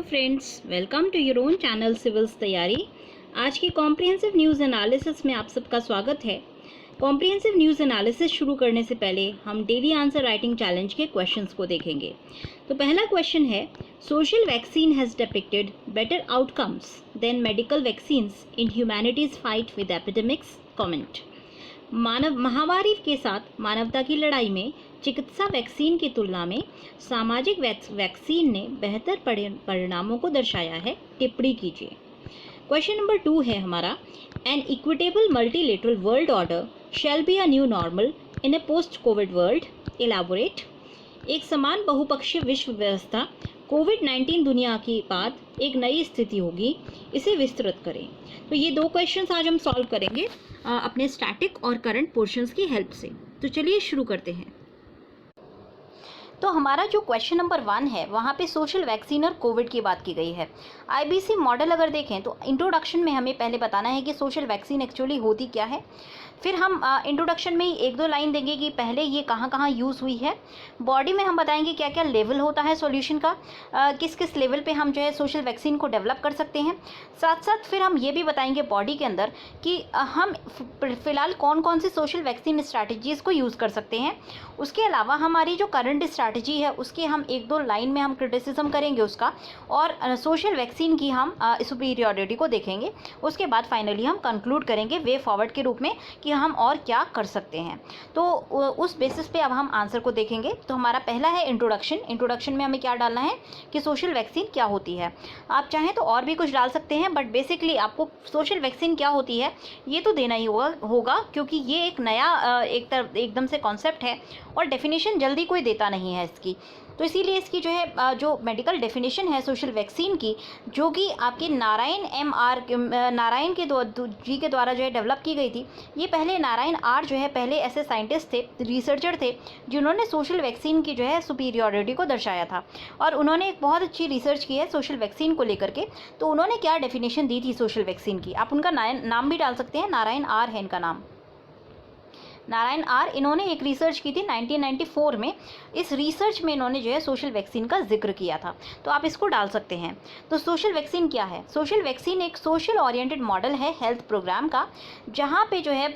Friends, welcome to your own channel civils Tayari. आज की comprehensive news analysis में आप सबका स्वागत है। कॉम्प्रिहेंसिव न्यूज़ एनालिसिस शुरू करने से पहले हम डेली आंसर राइटिंग चैलेंज के क्वेश्चंस को देखेंगे। तो पहला क्वेश्चन है, social vaccine has depicted better outcomes than medical vaccines in humanity's fight with epidemics. Comment. मानव महामारी के साथ मानवता की लड़ाई में चिकित्सा वैक्सीन की तुलना में सामाजिक वैक्सीन ने बेहतर परिणामों को दर्शाया है। टिप्पणी कीजिए। क्वेश्चन नंबर 2 है हमारा, an equitable multilateral world order shall be a new normal in a post covid world. Elaborate. एक समान बहुपक्षीय विश्व व्यवस्था कोविड-19 दुनिया के बाद एक नई स्थिति होगी, इसे विस्तृत करें। तो ये दो क्वेश्चंस आज हम सॉल्व करेंगे अपने स्टैटिक और करंट पोर्शंस की हेल्प से। तो चलिए शुरू करते हैं। तो हमारा जो क्वेश्चन नंबर 1 है वहाँ पे सोशल वैक्सीन और कोविड की बात की गई है। आईबीसी मॉडल अगर देखें तो इंट्रोडक्शन में हमें पहले बताना है कि सोशल वैक्सीन एक्चुअली होती क्या है। फिर हम इंट्रोडक्शन में ही एक दो लाइन देंगे कि पहले ये कहाँ कहाँ यूज़ हुई है। बॉडी में हम बताएंगे क्या क्या लेवल होता है सॉल्यूशन का, किस किस लेवल पे हम जो है सोशल वैक्सीन को डेवलप कर सकते हैं। साथ साथ फिर हम ये भी बताएंगे बॉडी के अंदर कि हम फ़िलहाल कौन कौन सी सोशल वैक्सीन स्ट्रैटेजीज़ को यूज़ कर सकते हैं। उसके अलावा हमारी जो करंट स्ट्रैटेजी है उसके हम एक दो लाइन में हम क्रिटिसिज्म करेंगे उसका, और सोशल वैक्सीन की हम सुपीरियॉरिटी को देखेंगे। उसके बाद फाइनली हम कंक्लूड करेंगे वे फॉरवर्ड के रूप में कि हम और क्या कर सकते हैं। तो उस बेसिस पे अब हम आंसर को देखेंगे। तो हमारा पहला है इंट्रोडक्शन। इंट्रोडक्शन में हमें क्या डालना है कि सोशल वैक्सीन क्या होती है। आप चाहें तो और भी कुछ डाल सकते हैं, बट बेसिकली आपको सोशल वैक्सीन क्या होती है ये तो देना ही होगा क्योंकि ये एक नया एकदम से कॉन्सेप्ट है और डेफिनेशन जल्दी कोई देता नहीं है इसकी। तो इसीलिए इसकी जो है जो मेडिकल डेफिनेशन है सोशल वैक्सीन की, जो कि आपके नारायण जी के द्वारा जो है डेवलप की गई थी। ये पहले नारायण आर जो है पहले ऐसे साइंटिस्ट थे, रिसर्चर थे, जिन्होंने सोशल वैक्सीन की जो है सुपीरियॉरिटी को दर्शाया था और उन्होंने एक बहुत अच्छी रिसर्च की है सोशल वैक्सीन को लेकर के। तो उन्होंने क्या डेफिनेशन दी थी सोशल वैक्सीन की, आप उनका नाम भी डाल सकते हैं, नारायण आर है इनका नाम, नारायण आर। इन्होंने एक रिसर्च की थी 1994 में। इस रिसर्च में इन्होंने जो है सोशल वैक्सीन का जिक्र किया था, तो आप इसको डाल सकते हैं। तो सोशल वैक्सीन क्या है? सोशल वैक्सीन एक सोशल ओरिएंटेड मॉडल है हेल्थ प्रोग्राम का, जहाँ पे जो है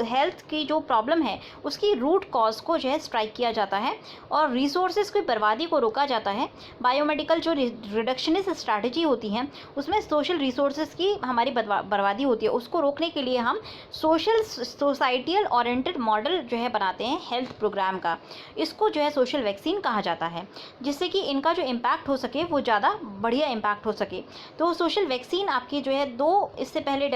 हेल्थ की जो प्रॉब्लम है उसकी रूट कॉज को जो है स्ट्राइक किया जाता है और रिसोर्सेज की बर्बादी को रोका जाता है। बायोमेडिकल जो रिडक्शनिस्ट स्ट्रैटेजी होती हैं उसमें सोशल रिसोर्सेज की हमारी बर्बादी होती है, उसको रोकने के लिए हम सोसाइटियल ओरिएंटेड मॉडल जो है बनाते हैं हेल्थ प्रोग्राम का। इसको जो है सोशल वैक्सीन कहा जाता है, जिससे कि इनका जो इम्पैक्ट हो सके वो ज़्यादा बढ़िया इम्पैक्ट हो सके। तो सोशल वैक्सीन आपकी जो है इससे पहले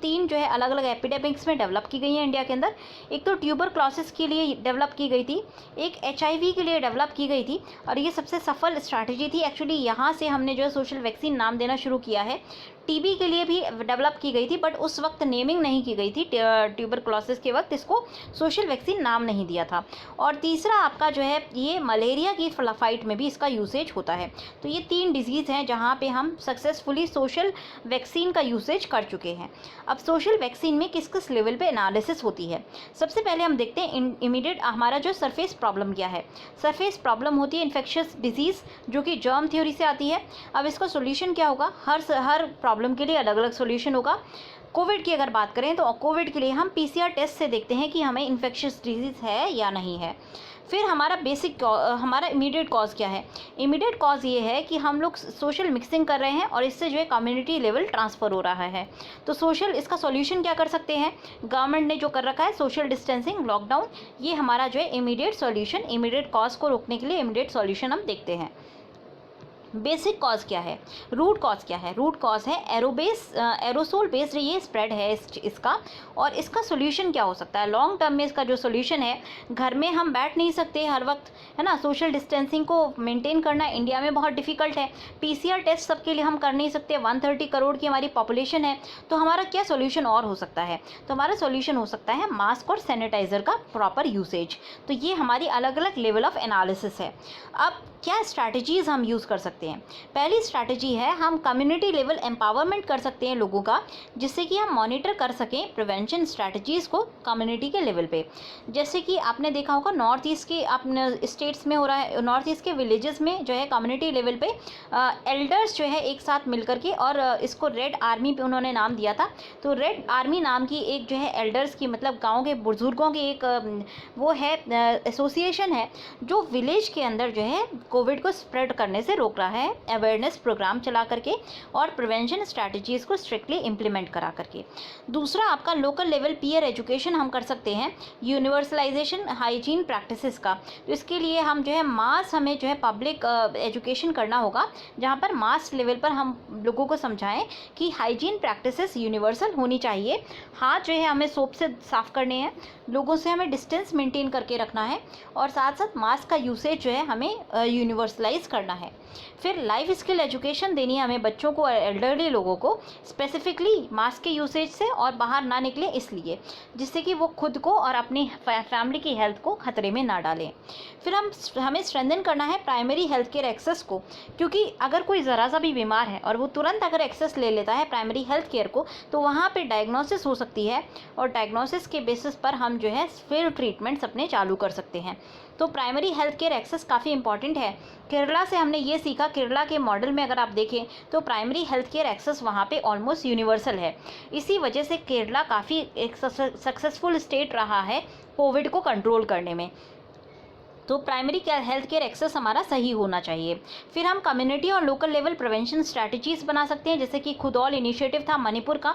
तीन जो है अलग अलग एपिडेमिक्स में डेवलप की गई है इंडिया के अंदर। एक तो ट्यूबरक्लोसिस के लिए डेवलप की गई थी, एक HIV के लिए डेवलप की गई थी, और ये सबसे सफल स्ट्रैटेजी थी। एक्चुअली यहाँ से हमने जो है सोशल वैक्सीन नाम देना शुरू किया है। TB के लिए भी डेवलप की गई थी, बट उस वक्त नेमिंग नहीं की गई थी। ट्यूबरक्लोसिस के वक्त इसको सोशल वैक्सीन नाम नहीं दिया था। और तीसरा आपका जो है ये मलेरिया की फाइट में भी इसका यूसेज होता है। तो ये 3 डिजीज़ हैं जहाँ पे हम सक्सेसफुली सोशल वैक्सीन का यूसेज कर चुके हैं। अब सोशल वैक्सीन में किस किस लेवल पे एनालिसिस होती है, सबसे पहले हम देखते हैं इमीडिएट हमारा जो सरफेस प्रॉब्लम क्या है। सरफेस प्रॉब्लम होती है इन्फेक्शियस डिजीज़, जो कि जर्म थ्योरी से आती है। अब इसका सोल्यूशन क्या होगा? हर प्रॉब्लम के लिए अलग अलग सोल्यूशन होगा। कोविड की अगर बात करें तो कोविड के लिए हम PCR टेस्ट से देखते हैं कि हमें इन्फेक्शियस डिजीज़ है या नहीं है। फिर हमारा इमीडिएट कॉज क्या है? इमीडिएट कॉज ये है कि हम लोग सोशल मिक्सिंग कर रहे हैं और इससे जो है कम्युनिटी लेवल ट्रांसफ़र हो रहा है। तो इसका सॉल्यूशन क्या कर सकते हैं? गवर्नमेंट ने जो कर रखा है सोशल डिस्टेंसिंग, लॉकडाउन, ये हमारा जो है इमीडिएट सॉल्यूशन, इमीडिएट कॉज को रोकने के लिए इमीडिएट सॉल्यूशन हम देखते हैं। बेसिक कॉज क्या है? रूट कॉज क्या है? रूट कॉज है एरोसोल बेस्ड ये स्प्रेड है इसका, और इसका सोल्यूशन क्या हो सकता है? लॉन्ग टर्म में इसका जो सोल्यूशन है, घर में हम बैठ नहीं सकते हर वक्त, है ना। सोशल डिस्टेंसिंग को मेंटेन करना इंडिया में बहुत डिफ़िकल्ट है। PCR टेस्ट सबके लिए हम कर नहीं सकते, 130 करोड़ की हमारी पॉपुलेशन है। तो हमारा क्या सोल्यूशन और हो सकता है? तो हमारा सोल्यूशन हो सकता है मास्क और सैनिटाइज़र का प्रॉपर यूसेज। तो ये हमारी अलग अलग लेवल ऑफ एनालिसिस है। अब क्या स्ट्रैटेजीज़ हम यूज़ कर सकते हैं? सकते हैं। पहली स्ट्रैटेजी है हम कम्युनिटी लेवल एम्पावरमेंट कर सकते हैं लोगों का, जिससे कि हम मॉनिटर कर सकें प्रिवेंशन स्ट्रैटेजीज़ को कम्युनिटी के लेवल पे। जैसे कि आपने देखा होगा नॉर्थ ईस्ट के अपने स्टेट्स में हो रहा है, नॉर्थ ईस्ट के विलेजेस में जो है कम्युनिटी लेवल पे एल्डर्स जो है एक साथ मिलकर के, और इसको रेड आर्मी पे उन्होंने नाम दिया था। तो रेड आर्मी नाम की एक जो है एल्डर्स की मतलब गाँव के बुजुर्गों की एक वो है एसोसिएशन है, जो विलेज के अंदर जो है कोविड को स्प्रेड करने से रोक रहा है, अवेयरनेस प्रोग्राम चला करके और प्रिवेंशन स्ट्रैटेजीज़ को स्ट्रिक्टली इम्प्लीमेंट करा करके। दूसरा आपका लोकल लेवल पीयर एजुकेशन हम कर सकते हैं, यूनिवर्सलाइजेशन हाइजीन प्रैक्टिसेस का। तो इसके लिए हम जो है हमें जो है पब्लिक एजुकेशन करना होगा, जहाँ पर मास लेवल पर हम लोगों को समझाएं कि हाइजीन प्रैक्टिसेस यूनिवर्सल होनी चाहिए। हाथ जो है हमें सोप से साफ़ करने हैं, लोगों से हमें डिस्टेंस मेंटेन करके रखना है, और साथ साथ मास्क का यूसेज जो है हमें यूनिवर्सलाइज करना है। फिर लाइफ स्किल एजुकेशन देनी है हमें बच्चों को और एल्डरली लोगों को, स्पेसिफिकली मास्क के यूसेज से और बाहर ना निकले इसलिए, जिससे कि वो खुद को और अपनी फैमिली की हेल्थ को खतरे में ना डालें। फिर हमें स्ट्रेंथन करना है प्राइमरी हेल्थ केयर एक्सेस को, क्योंकि अगर कोई ज़रा सा भी बीमार है और वो तुरंत अगर एक्सेस ले लेता है प्राइमरी हेल्थ केयर को, तो वहाँ पे डायग्नोसिस हो सकती है, और डायग्नोसिस के बेसिस पर हम जो है फिर ट्रीटमेंट्स अपने चालू कर सकते हैं। तो प्राइमरी हेल्थ केयर एक्सेस काफ़ी इंपॉर्टेंट है। केरला से हमने ये सीखा, केरला के मॉडल में अगर आप देखें तो प्राइमरी हेल्थ केयर एक्सेस वहाँ पे ऑलमोस्ट यूनिवर्सल है। इसी वजह से केरला काफ़ी एक सक्सेसफुल स्टेट रहा है कोविड को कंट्रोल करने में। तो प्राइमरी हेल्थ केयर एक्सेस हमारा सही होना चाहिए। फिर हम कम्युनिटी और लोकल लेवल प्रिवेंशन स्ट्रैटेजीज़ बना सकते हैं, जैसे कि खुदौल इनिशिएटिव था मणिपुर का,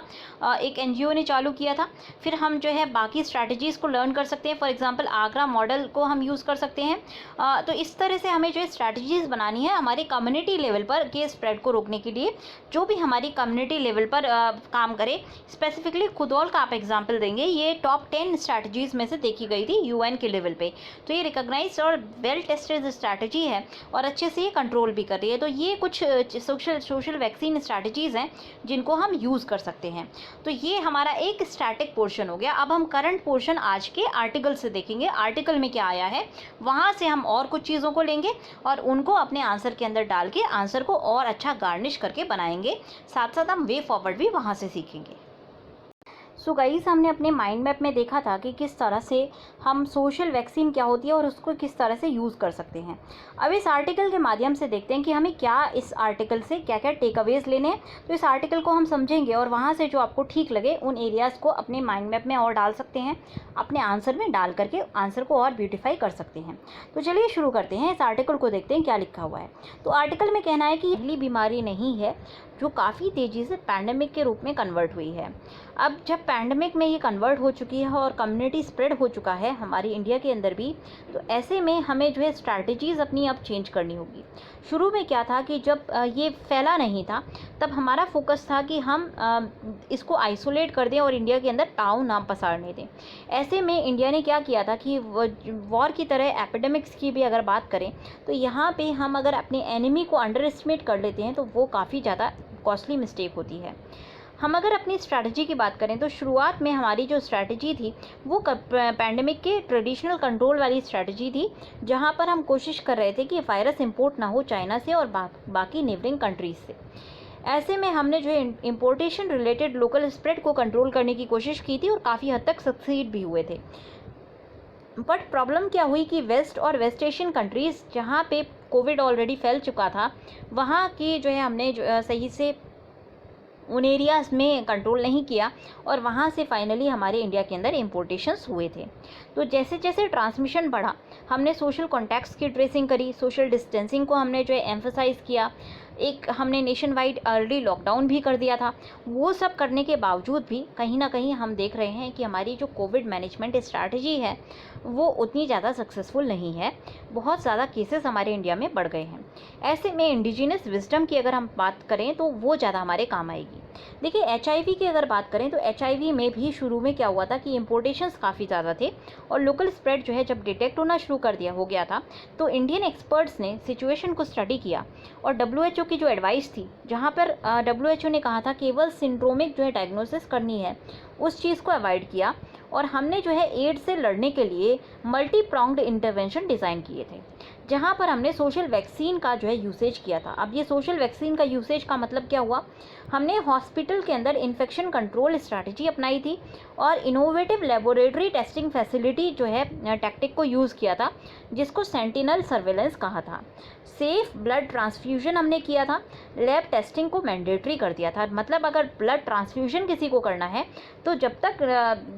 एक एनजीओ ने चालू किया था। फिर हम जो है बाकी स्ट्रैटेजीज़ को लर्न कर सकते हैं, फॉर एग्जांपल आगरा मॉडल को हम यूज़ कर सकते हैं। तो इस तरह से हमें जो है स्ट्रैटेजीज़ बनानी है हमारी कम्युनिटी लेवल पर के स्प्रेड को रोकने के लिए, जो भी हमारी कम्युनिटी लेवल पर काम करे। स्पेसिफिकली खुदौल का आप एग्जाम्पल देंगे, ये टॉप 10 स्ट्रैटेजीज़ में से देखी गई थी UN के लेवल पर। तो ये रिकॉग्नाइज और वेल टेस्टेड स्ट्रैटेजी है और अच्छे से ये कंट्रोल भी कर रही है। तो ये कुछ सोशल वैक्सीन स्ट्रैटेजीज़ हैं जिनको हम यूज़ कर सकते हैं। तो ये हमारा एक स्टैटिक पोर्शन हो गया। अब हम करंट पोर्शन आज के आर्टिकल से देखेंगे, आर्टिकल में क्या आया है, वहाँ से हम और कुछ चीज़ों को लेंगे और उनको अपने आंसर के अंदर डाल के आंसर को और अच्छा गार्निश करके बनाएंगे। साथ साथ हम वे फॉरवर्ड भी वहाँ से सीखेंगे। सो गाइस, हमने अपने माइंड मैप में देखा था कि किस तरह से हम सोशल वैक्सीन क्या होती है और उसको किस तरह से यूज़ कर सकते हैं। अब इस आर्टिकल के माध्यम से देखते हैं कि हमें क्या इस आर्टिकल से क्या क्या टेक अवेज लेने हैं। तो इस आर्टिकल को हम समझेंगे और वहाँ से जो आपको ठीक लगे उन एरियाज़ को अपने माइंड मैप में और डाल सकते हैं, अपने आंसर में डाल करके आंसर को और ब्यूटीफाई कर सकते हैं। तो चलिए शुरू करते हैं, इस आर्टिकल को देखते हैं क्या लिखा हुआ है। तो आर्टिकल में कहना है कि पहली बीमारी नहीं है जो काफ़ी तेज़ी से पैंडेमिक के रूप में कन्वर्ट हुई है। अब जब पैंडेमिक में ये कन्वर्ट हो चुकी है और कम्युनिटी स्प्रेड हो चुका है हमारी इंडिया के अंदर भी, तो ऐसे में हमें जो है स्ट्रैटेजीज़ अपनी अब चेंज करनी होगी। शुरू में क्या था कि जब ये फैला नहीं था तब हमारा फोकस था कि हम इसको आइसोलेट कर दें और इंडिया के अंदर ताऊ ना पसारने दें। ऐसे में इंडिया ने क्या किया था कि वॉर की तरह एपिडेमिक्स की भी अगर बात करें तो यहाँ पे हम अगर अपने एनिमी को अंडर एस्टिमेट कर लेते हैं तो वो काफ़ी ज़्यादा कॉस्टली मिस्टेक होती है। हम अगर अपनी स्ट्रैटेजी की बात करें तो शुरुआत में हमारी जो स्ट्रैटेजी थी वो पैंडेमिक के ट्रेडिशनल कंट्रोल वाली स्ट्रैटेजी थी, जहां पर हम कोशिश कर रहे थे कि वायरस इंपोर्ट ना हो चाइना से और बाकी नेबरिंग कंट्रीज़ से। ऐसे में हमने जो है इंपोर्टेशन रिलेटेड लोकल स्प्रेड को कंट्रोल करने की कोशिश की थी और काफ़ी हद तक सक्सीड भी हुए थे। बट प्रॉब्लम क्या हुई कि वेस्ट और वेस्ट एशियन कंट्रीज़ जहाँ पे कोविड ऑलरेडी फैल चुका था, वहाँ की जो है हमने सही से उन एरियाज़ में कंट्रोल नहीं किया और वहाँ से फाइनली हमारे इंडिया के अंदर इम्पोर्टेशंस हुए थे। तो जैसे जैसे ट्रांसमिशन बढ़ा हमने सोशल कॉन्टैक्ट्स की ट्रेसिंग करी, सोशल डिस्टेंसिंग को हमने जो है एम्फसाइज़ किया, एक हमने नेशन वाइड अर्ली लॉकडाउन भी कर दिया था। वो सब करने के बावजूद भी कहीं ना कहीं हम देख रहे हैं कि हमारी जो कोविड मैनेजमेंट स्ट्रैटेजी है वो उतनी ज़्यादा सक्सेसफुल नहीं है। बहुत ज़्यादा केसेस हमारे इंडिया में बढ़ गए हैं। ऐसे में इंडिजिनस विजडम की अगर हम बात करें तो वो ज़्यादा हमारे काम आएगी। देखिए HIV की अगर बात करें तो HIV में भी शुरू में क्या हुआ था कि इम्पोर्टेशंस काफ़ी ज़्यादा थे और लोकल स्प्रेड जो है जब डिटेक्ट होना शुरू हो गया था तो इंडियन एक्सपर्ट्स ने सिचुएशन को स्टडी किया और WHO की जो एडवाइस थी, जहाँ पर WHO ने कहा था केवल सिंड्रोमिक जो है डायग्नोसिस करनी है, उस चीज़ को अवॉइड किया और हमने जो है एड्स से लड़ने के लिए मल्टी प्रॉन्ग्ड इंटरवेंशन डिज़ाइन किए थे, जहाँ पर हमने सोशल वैक्सीन का जो है यूसेज किया था। अब ये सोशल वैक्सीन का यूसेज का मतलब क्या हुआ, हमने हॉस्पिटल के अंदर इन्फेक्शन कंट्रोल स्ट्रैटेजी अपनाई थी और इनोवेटिव लेबोरेटरी टेस्टिंग फैसिलिटी जो है टैक्टिक को यूज़ किया था, जिसको सेंटिनल सर्वेलेंस कहा था। सेफ ब्लड ट्रांसफ्यूजन हमने किया था, लैब टेस्टिंग को मैंडेटरी कर दिया था। मतलब अगर ब्लड ट्रांसफ्यूजन किसी को करना है तो जब तक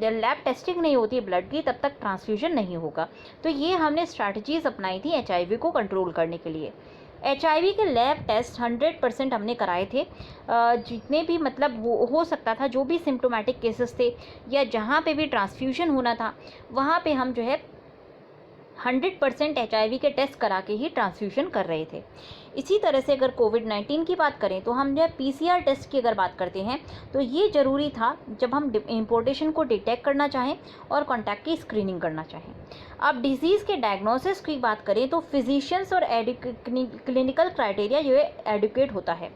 लैब टेस्टिंग नहीं होती ब्लड की तब तक ट्रांसफ्यूजन नहीं होगा। तो ये हमने स्ट्रैटेजीज अपनाई थी HIV को कंट्रोल करने के लिए। HIV के लैब टेस्ट 100% हमने कराए थे। जितने भी मतलब हो सकता था, जो भी सिम्टोमेटिक केसेस थे या जहाँ पे भी ट्रांसफ्यूजन होना था वहाँ पे हम जो है 100% HIV के टेस्ट करा के ही ट्रांसफ्यूजन कर रहे थे। इसी तरह से अगर कोविड-19 की बात करें तो हम जो है PCR टेस्ट की अगर बात करते हैं तो ये ज़रूरी था जब हम इम्पोर्टेशन को डिटेक्ट करना चाहें और कॉन्टैक्ट की स्क्रीनिंग करना चाहें। अब डिजीज़ के डायग्नोसिस की बात करें तो फिजिशियंस और क्लिनिकल क्राइटेरिया जो है एडुकेट होता है।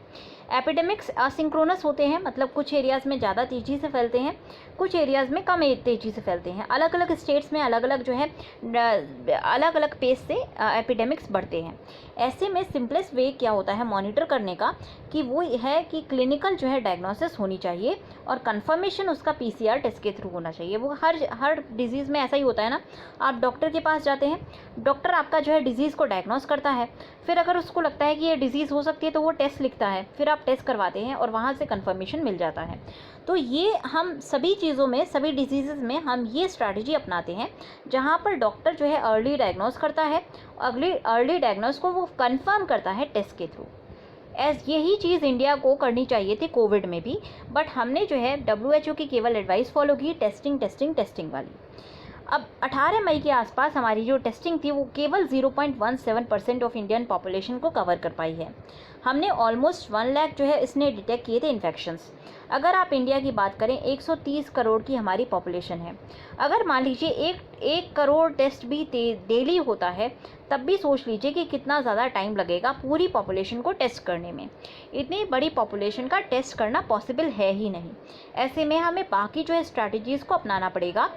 एपिडेमिक्स असिंक्रोनस होते हैं, मतलब कुछ एरियाज़ में ज़्यादा तेज़ी से फैलते हैं, कुछ एरियाज़ में कम तेज़ी से फैलते हैं। अलग अलग स्टेट्स में अलग अलग जो है अलग अलग पेस से एपिडेमिक्स बढ़ते हैं। ऐसे में सिंपलेस्ट वे क्या होता है मॉनिटर करने का कि वो है कि क्लिनिकल जो है डायग्नोसिस होनी चाहिए और कंफर्मेशन उसका PCR टेस्ट के थ्रू होना चाहिए। वो हर डिजीज़ में ऐसा ही होता है ना, आप डॉक्टर के पास जाते हैं, डॉक्टर आपका जो है डिजीज़ को डायग्नोस करता है, फिर अगर उसको लगता है कि ये डिजीज़ हो सकती है तो वो टेस्ट लिखता है, फिर आप टेस्ट करवाते हैं और वहाँ से कंफर्मेशन मिल जाता है। तो ये हम सभी चीज़ों में, सभी डिजीज़ में हम ये स्ट्रैटेजी अपनाते हैं जहाँ पर डॉक्टर जो है अर्ली डायग्नोस करता है, अर्ली डायग्नोस को वो कंफर्म करता है टेस्ट के थ्रू। यही चीज़ इंडिया को करनी चाहिए थी कोविड में भी, बट हमने जो है WHO की केवल एडवाइस फॉलो की, टेस्टिंग वाली। अब 18 मई के आसपास हमारी जो टेस्टिंग थी वो केवल 0.17% ऑफ इंडियन पॉपुलेशन को कवर कर पाई है। हमने ऑलमोस्ट 1 लाख जो है इसने डिटेक्ट किए थे इन्फेक्शंस। अगर आप इंडिया की बात करें 130 करोड़ की हमारी पॉपुलेशन है, अगर मान लीजिए एक करोड़ टेस्ट भी डेली होता है तब भी सोच लीजिए कि कितना ज़्यादा टाइम लगेगा पूरी पॉपुलेशन को टेस्ट करने में। इतनी बड़ी पॉपुलेशन का टेस्ट करना पॉसिबल है ही नहीं। ऐसे में हमें बाकी जो है स्ट्रैटेजीज़ को अपनाना पड़ेगा।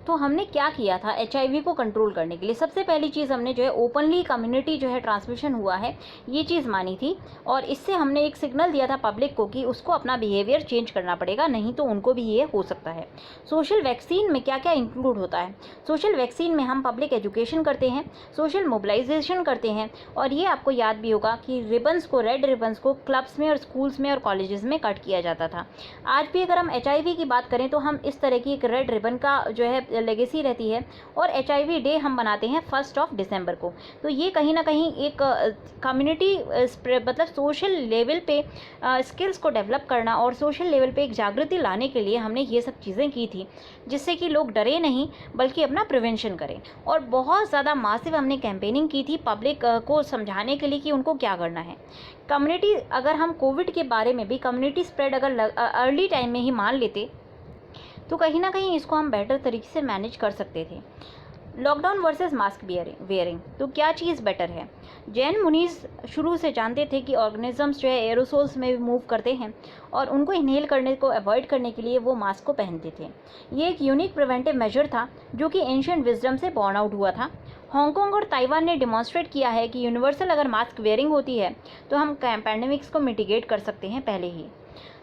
तो हमने क्या किया था HIV को कंट्रोल करने के लिए, सबसे पहली चीज़ हमने जो है ओपनली कम्युनिटी जो है ट्रांसमिशन हुआ है ये चीज़ मानी थी और इससे हमने एक सिग्नल दिया था पब्लिक को कि उसको अपना बिहेवियर चेंज करना पड़ेगा, नहीं तो उनको भी ये हो सकता है। सोशल वैक्सीन में क्या क्या इंक्लूड होता है, सोशल वैक्सीन में हम पब्लिक एजुकेशन करते हैं, सोशल मोबिलाइजेशन करते हैं और ये आपको याद भी होगा कि रिबन्स को, रेड रिबन्स को क्लब्स में और स्कूल्स में और कॉलेजेस में कट किया जाता था। आज भी अगर हम HIV की बात करें तो हम इस तरह की एक रेड रिबन का जो है लेगेसी रहती है और HIV डे हम बनाते हैं 1 दिसंबर को। तो ये कहीं ना कहीं एक कम्युनिटी मतलब सोशल लेवल पे स्किल्स को डेवलप करना और सोशल लेवल पे एक जागृति लाने के लिए हमने ये सब चीज़ें की थी, जिससे कि लोग डरे नहीं बल्कि अपना प्रिवेंशन करें। और बहुत ज़्यादा मासिव हमने कैंपेनिंग की थी पब्लिक को समझाने के लिए कि उनको क्या करना है। कम्युनिटी, अगर हम कोविड के बारे में भी कम्युनिटी स्प्रेड अगर अर्ली टाइम में ही मान लेते तो कहीं ना कहीं इसको हम बेटर तरीके से मैनेज कर सकते थे। लॉकडाउन वर्सेस मास्क वेयरिंग, तो क्या चीज़ बेटर है? जैन मुनीज शुरू से जानते थे कि ऑर्गेनिजम्स जो है एरोसोल्स में मूव करते हैं और उनको इनहेल करने को अवॉइड करने के लिए वो मास्क को पहनते थे। ये एक यूनिक प्रिवेंटिव मेजर था जो कि एंशिएंट विजडम से बॉर्न आउट हुआ था। हांगकांग और ताइवान ने डिमॉन्स्ट्रेट किया है कि यूनिवर्सल अगर मास्क वेयरिंग होती है तो हम पैंडेमिक्स को मिटिगेट कर सकते हैं पहले ही।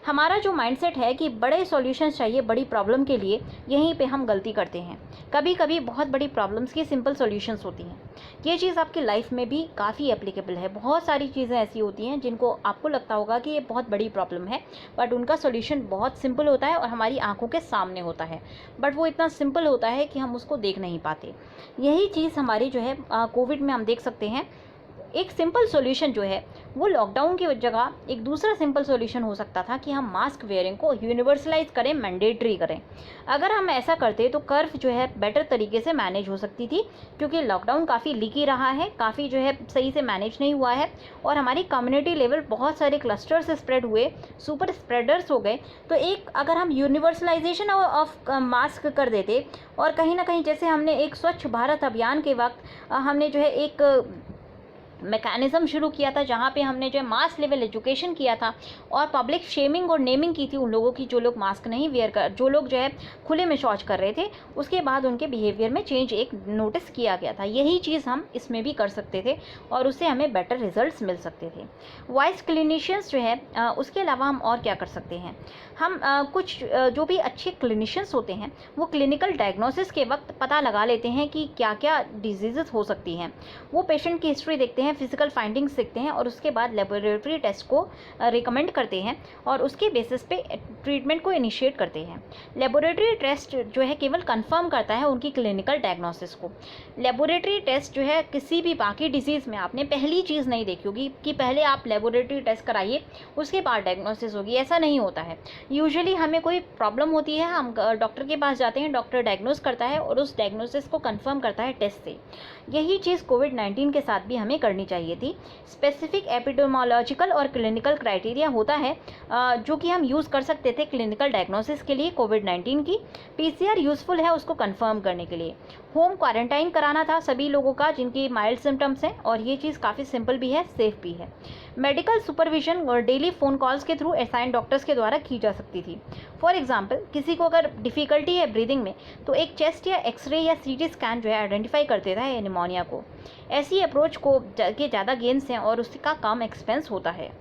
हमारा जो माइंडसेट है कि बड़े सॉल्यूशंस चाहिए बड़ी प्रॉब्लम के लिए, यहीं पे हम गलती करते हैं। कभी कभी बहुत बड़ी प्रॉब्लम्स की सिंपल सॉल्यूशंस होती हैं। ये चीज़ आपकी लाइफ में भी काफ़ी एप्लीकेबल है। बहुत सारी चीज़ें ऐसी होती हैं जिनको आपको लगता होगा कि ये बहुत बड़ी प्रॉब्लम है, बट उनका सॉल्यूशन बहुत सिंपल होता है और हमारी आंखों के सामने होता है, बट वो इतना सिंपल होता है कि हम उसको देख नहीं पाते। यही चीज़ हमारी जो है कोविड में हम देख सकते हैं। एक सिंपल सॉल्यूशन जो है वो लॉकडाउन की जगह एक दूसरा सिंपल सॉल्यूशन हो सकता था कि हम मास्क वेयरिंग को यूनिवर्सलाइज करें, मैंडेटरी करें। अगर हम ऐसा करते तो कर्व जो है बेटर तरीके से मैनेज हो सकती थी, क्योंकि लॉकडाउन काफ़ी लीकी रहा है, काफ़ी जो है सही से मैनेज नहीं हुआ है और हमारी कम्युनिटी लेवल बहुत सारे क्लस्टर से स्प्रेड हुए, सुपर स्प्रेडर्स हो गए। तो एक अगर हम यूनिवर्सलाइजेशन ऑफ मास्क कर देते और कहीं ना कहीं जैसे हमने एक स्वच्छ भारत अभियान के वक्त हमने जो है एक मैकेनिज़्म शुरू किया था, जहाँ पे हमने जो है मास लेवल एजुकेशन किया था और पब्लिक शेमिंग और नेमिंग की थी उन लोगों की जो लोग मास्क नहीं वेयर कर, जो लोग जो है खुले में शौच कर रहे थे। उसके बाद उनके बिहेवियर में चेंज एक नोटिस किया गया था। यही चीज़ हम इसमें भी कर सकते थे और उससे हमें बेटर रिजल्ट्स मिल सकते थे। वॉइस क्लिनिशियंस जो है उसके अलावा हम और क्या कर सकते हैं, हम कुछ जो भी अच्छे क्लिनिशियंस होते हैं वो क्लिनिकल डायग्नोसिस के वक्त पता लगा लेते हैं कि क्या क्या डिजीज़ हो सकती हैं। वो पेशेंट की हिस्ट्री देखते हैं, फिजिकल फाइंडिंग्स देखते हैं और उसके बाद लेबोरेटरी टेस्ट को रिकमेंड करते हैं और उसके बेसिस पे ट्रीटमेंट को इनिशिएट करते हैं। लेबोरेटरी टेस्ट जो है केवल कंफर्म करता है उनकी क्लिनिकल डायग्नोसिस को। लेबोरेटरी टेस्ट जो है किसी भी बाकी डिजीज़ में आपने पहली चीज़ नहीं देखी होगी कि पहले आप लेबोरेटरी टेस्ट कराइए उसके बाद डायग्नोसिस होगी, ऐसा नहीं होता है। यूजुअली हमें कोई प्रॉब्लम होती है, हम डॉक्टर के पास जाते हैं, डॉक्टर डायग्नोस करता है और उस डायग्नोसिस को कंफर्म करता है टेस्ट से। यही चीज़ कोविड-19 के साथ भी हमें करनी चाहिए थी। स्पेसिफिक एपिडेमियोलॉजिकल और क्लिनिकल क्राइटेरिया होता है जो कि हम यूज़ कर सकते थे क्लिनिकल डायग्नोसिस के लिए कोविड-19 की। पीसीआर यूज़फुल है उसको कंफर्म करने के लिए। होम क्वारंटाइन कराना था सभी लोगों का जिनकी माइल्ड सिम्टम्स हैं और ये चीज़ काफ़ी सिंपल भी है, सेफ भी है। मेडिकल सुपरविजन और डेली फ़ोन कॉल्स के थ्रू असाइन डॉक्टर्स के द्वारा की जा सकती थी। फॉर एग्जांपल किसी को अगर डिफ़िकल्टी है ब्रीदिंग में तो एक चेस्ट या एक्सरे या सीटी स्कैन जो है आइडेंटिफाई कर देता है निमोनिया को। ऐसी अप्रोच को के ज़्यादा गेन्स हैं और उसका कम एक्सपेंस होता है।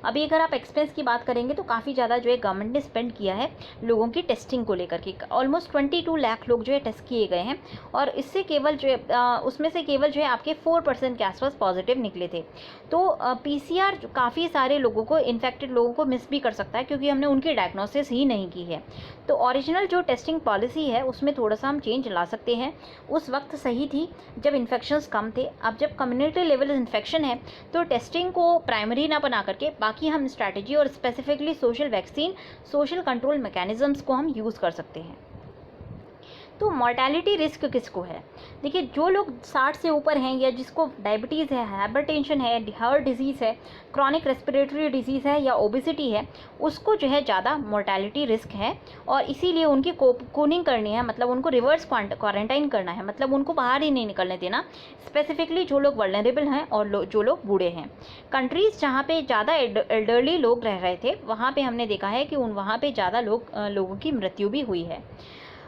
अभी अगर आप एक्सपेंस की बात करेंगे तो काफ़ी ज़्यादा जो है गवर्नमेंट ने स्पेंड किया है लोगों की टेस्टिंग को लेकर के। ऑलमोस्ट 22 लाख लोग जो है टेस्ट किए गए हैं और इससे केवल जो है उसमें से केवल जो है आपके 4% के आसपास पॉजिटिव निकले थे। तो पीसीआर काफ़ी सारे लोगों को, इन्फेक्टेड लोगों को मिस भी कर सकता है क्योंकि हमने उनकी डायग्नोसिस ही नहीं की है। तो ओरिजिनल जो टेस्टिंग पॉलिसी है उसमें थोड़ा सा हम चेंज ला सकते हैं। उस वक्त सही थी जब इन्फेक्शंस कम थे। अब जब कम्युनिटी लेवल इन्फेक्शन है तो टेस्टिंग को प्राइमरी ना बना करके बाकी हम स्ट्रैटेजी और specifically social vaccine, social control mechanisms को हम यूज़ कर सकते हैं। तो मॉर्टेलिटी रिस्क किसको है? देखिए, जो लोग 60 से ऊपर हैं या जिसको डायबिटीज़ है, हाइपरटेंशन है, हार्ट डिजीज़ है, क्रॉनिक रेस्पिरेटरी डिजीज़ है या ओबेसिटी है, उसको जो है ज़्यादा मॉर्टेलिटी रिस्क है और इसीलिए उनकी कोनिंग करनी है, मतलब उनको रिवर्स क्वारंटाइन करना है, मतलब उनको बाहर ही नहीं निकलने देना। स्पेसिफिकली जो लोग वल्नरेबल हैं और जो लोग बूढ़े हैं। कंट्रीज़ जहाँ पे ज़्यादा एल्डरली लोग रह रहे थे वहाँ पे हमने देखा है कि वहाँ पे ज़्यादा लोगों की मृत्यु भी हुई है।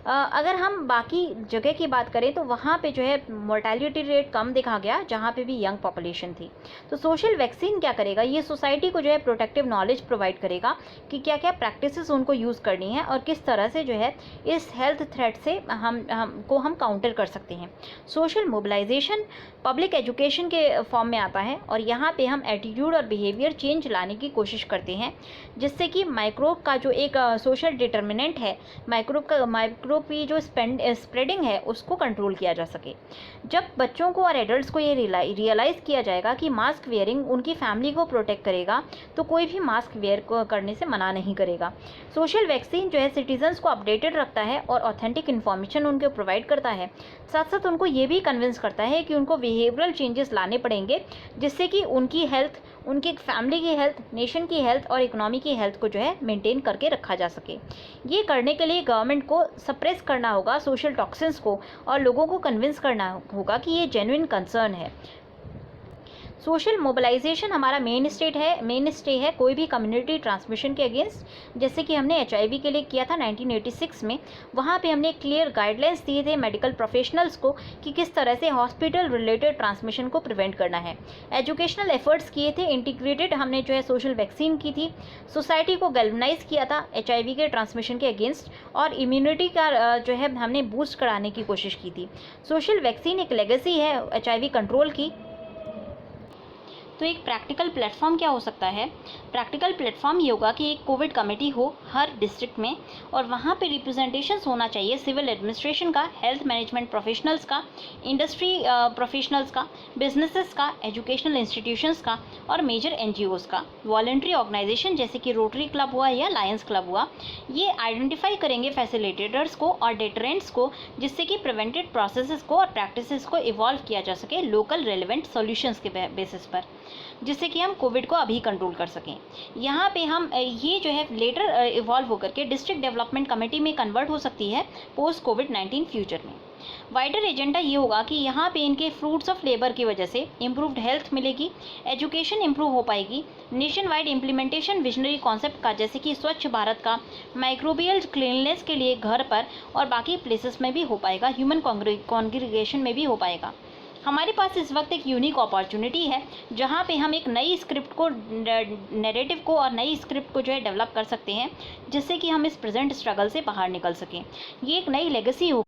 अगर हम बाकी जगह की बात करें तो वहाँ पे जो है मोर्टेलिटी रेट कम देखा गया जहाँ पे भी यंग पॉपुलेशन थी। तो सोशल वैक्सीन क्या करेगा, ये सोसाइटी को जो है प्रोटेक्टिव नॉलेज प्रोवाइड करेगा कि क्या क्या प्रैक्टिसेस उनको यूज़ करनी है और किस तरह से जो है इस हेल्थ थ्रेट से हम काउंटर कर सकते हैं। सोशल मोबिलाइजेशन पब्लिक एजुकेशन के फॉर्म में आता है और यहाँ पे हम एटीट्यूड और बिहेवियर चेंज लाने की कोशिश करते हैं जिससे कि माइक्रोब का जो एक सोशल डिटर्मिनेंट है, माइक्रोब की जो स्प्रेडिंग है उसको कंट्रोल किया जा सके। जब बच्चों को और एडल्ट्स को ये रियलाइज़ किया जाएगा कि मास्क वेयरिंग उनकी फैमिली को प्रोटेक्ट करेगा तो कोई भी मास्क वेयर करने से मना नहीं करेगा। सोशल वैक्सीन जो है सिटीजन्स को अपडेटेड रखता है और ऑथेंटिक इन्फॉर्मेशन उनको प्रोवाइड करता है। साथ साथ उनको ये भी कन्विंस करता है कि उनको बिहेवियरल चेंजेस लाने पड़ेंगे जिससे कि उनकी हेल्थ, उनकी फैमिली की हेल्थ, नेशन की हेल्थ और इकोनॉमी की हेल्थ को जो है मेंटेन करके रखा जा सके। ये करने के लिए गवर्नमेंट को सप्रेस करना होगा सोशल टॉक्सिन्स को और लोगों को कन्विंस करना होगा कि ये जेन्युइन कंसर्न है। सोशल मोबिलाइजेशन हमारा मेन स्टे है कोई भी कम्युनिटी ट्रांसमिशन के अगेंस्ट। जैसे कि हमने HIV के लिए किया था 1986 में, वहाँ पे हमने क्लियर गाइडलाइंस दिए थे मेडिकल प्रोफेशनल्स को कि किस तरह से हॉस्पिटल रिलेटेड ट्रांसमिशन को प्रिवेंट करना है। एजुकेशनल एफर्ट्स किए थे, इंटीग्रेटेड हमने जो है सोशल वैक्सीन की थी, सोसाइटी को गैल्वनाइज किया था HIV के ट्रांसमिशन के अगेंस्ट और इम्यूनिटी का जो है हमने बूस्ट कराने की कोशिश की थी। सोशल वैक्सीन एक लेगेसी है HIV कंट्रोल की। तो एक प्रैक्टिकल प्लेटफॉर्म क्या हो सकता है? प्रैक्टिकल प्लेटफॉर्म ये होगा कि एक कोविड कमेटी हो हर डिस्ट्रिक्ट में और वहाँ पे रिप्रेजेंटेशंस होना चाहिए सिविल एडमिनिस्ट्रेशन का, हेल्थ मैनेजमेंट प्रोफेशनल्स का, इंडस्ट्री प्रोफेशनल्स का, बिजनेसेस का, एजुकेशनल इंस्टीट्यूशंस का और मेजर NGOs का। वॉलंटरी ऑर्गेनाइजेशन जैसे कि रोटरी क्लब हुआ या लायंस क्लब हुआ, ये आइडेंटिफाई करेंगे फैसिलिटेटर्स को और डेटरेंट्स को जिससे कि प्रिवेंटेड प्रोसेसेस को और प्रैक्टिसेस को इवॉल्व किया जा सके लोकल रेलिवेंट सॉल्यूशंस के बेसिस पर, जिससे कि हम कोविड को अभी कंट्रोल कर सकें। यहाँ पे हम ये जो है लेटर इवॉल्व होकर के डिस्ट्रिक्ट डेवलपमेंट कमेटी में कन्वर्ट हो सकती है पोस्ट कोविड-19 फ्यूचर में। वाइडर एजेंडा ये होगा कि यहाँ पे इनके फ्रूट्स ऑफ लेबर की वजह से इम्प्रूव्ड हेल्थ मिलेगी, एजुकेशन इम्प्रूव हो पाएगी, nation wide implementation visionary concept का जैसे कि स्वच्छ भारत का, माइक्रोबियल क्लीननेस के लिए घर पर और बाकी प्लेसेस में भी हो पाएगा, ह्यूमन कॉन्ग्रीगेशन में भी हो पाएगा। हमारे पास इस वक्त एक यूनिक अपॉर्चुनिटी है जहाँ पे हम एक नई स्क्रिप्ट को, नैरेटिव को और नई स्क्रिप्ट को जो है डेवलप कर सकते हैं, जिससे कि हम इस प्रेजेंट स्ट्रगल से बाहर निकल सकें। ये एक नई लेगेसी हो।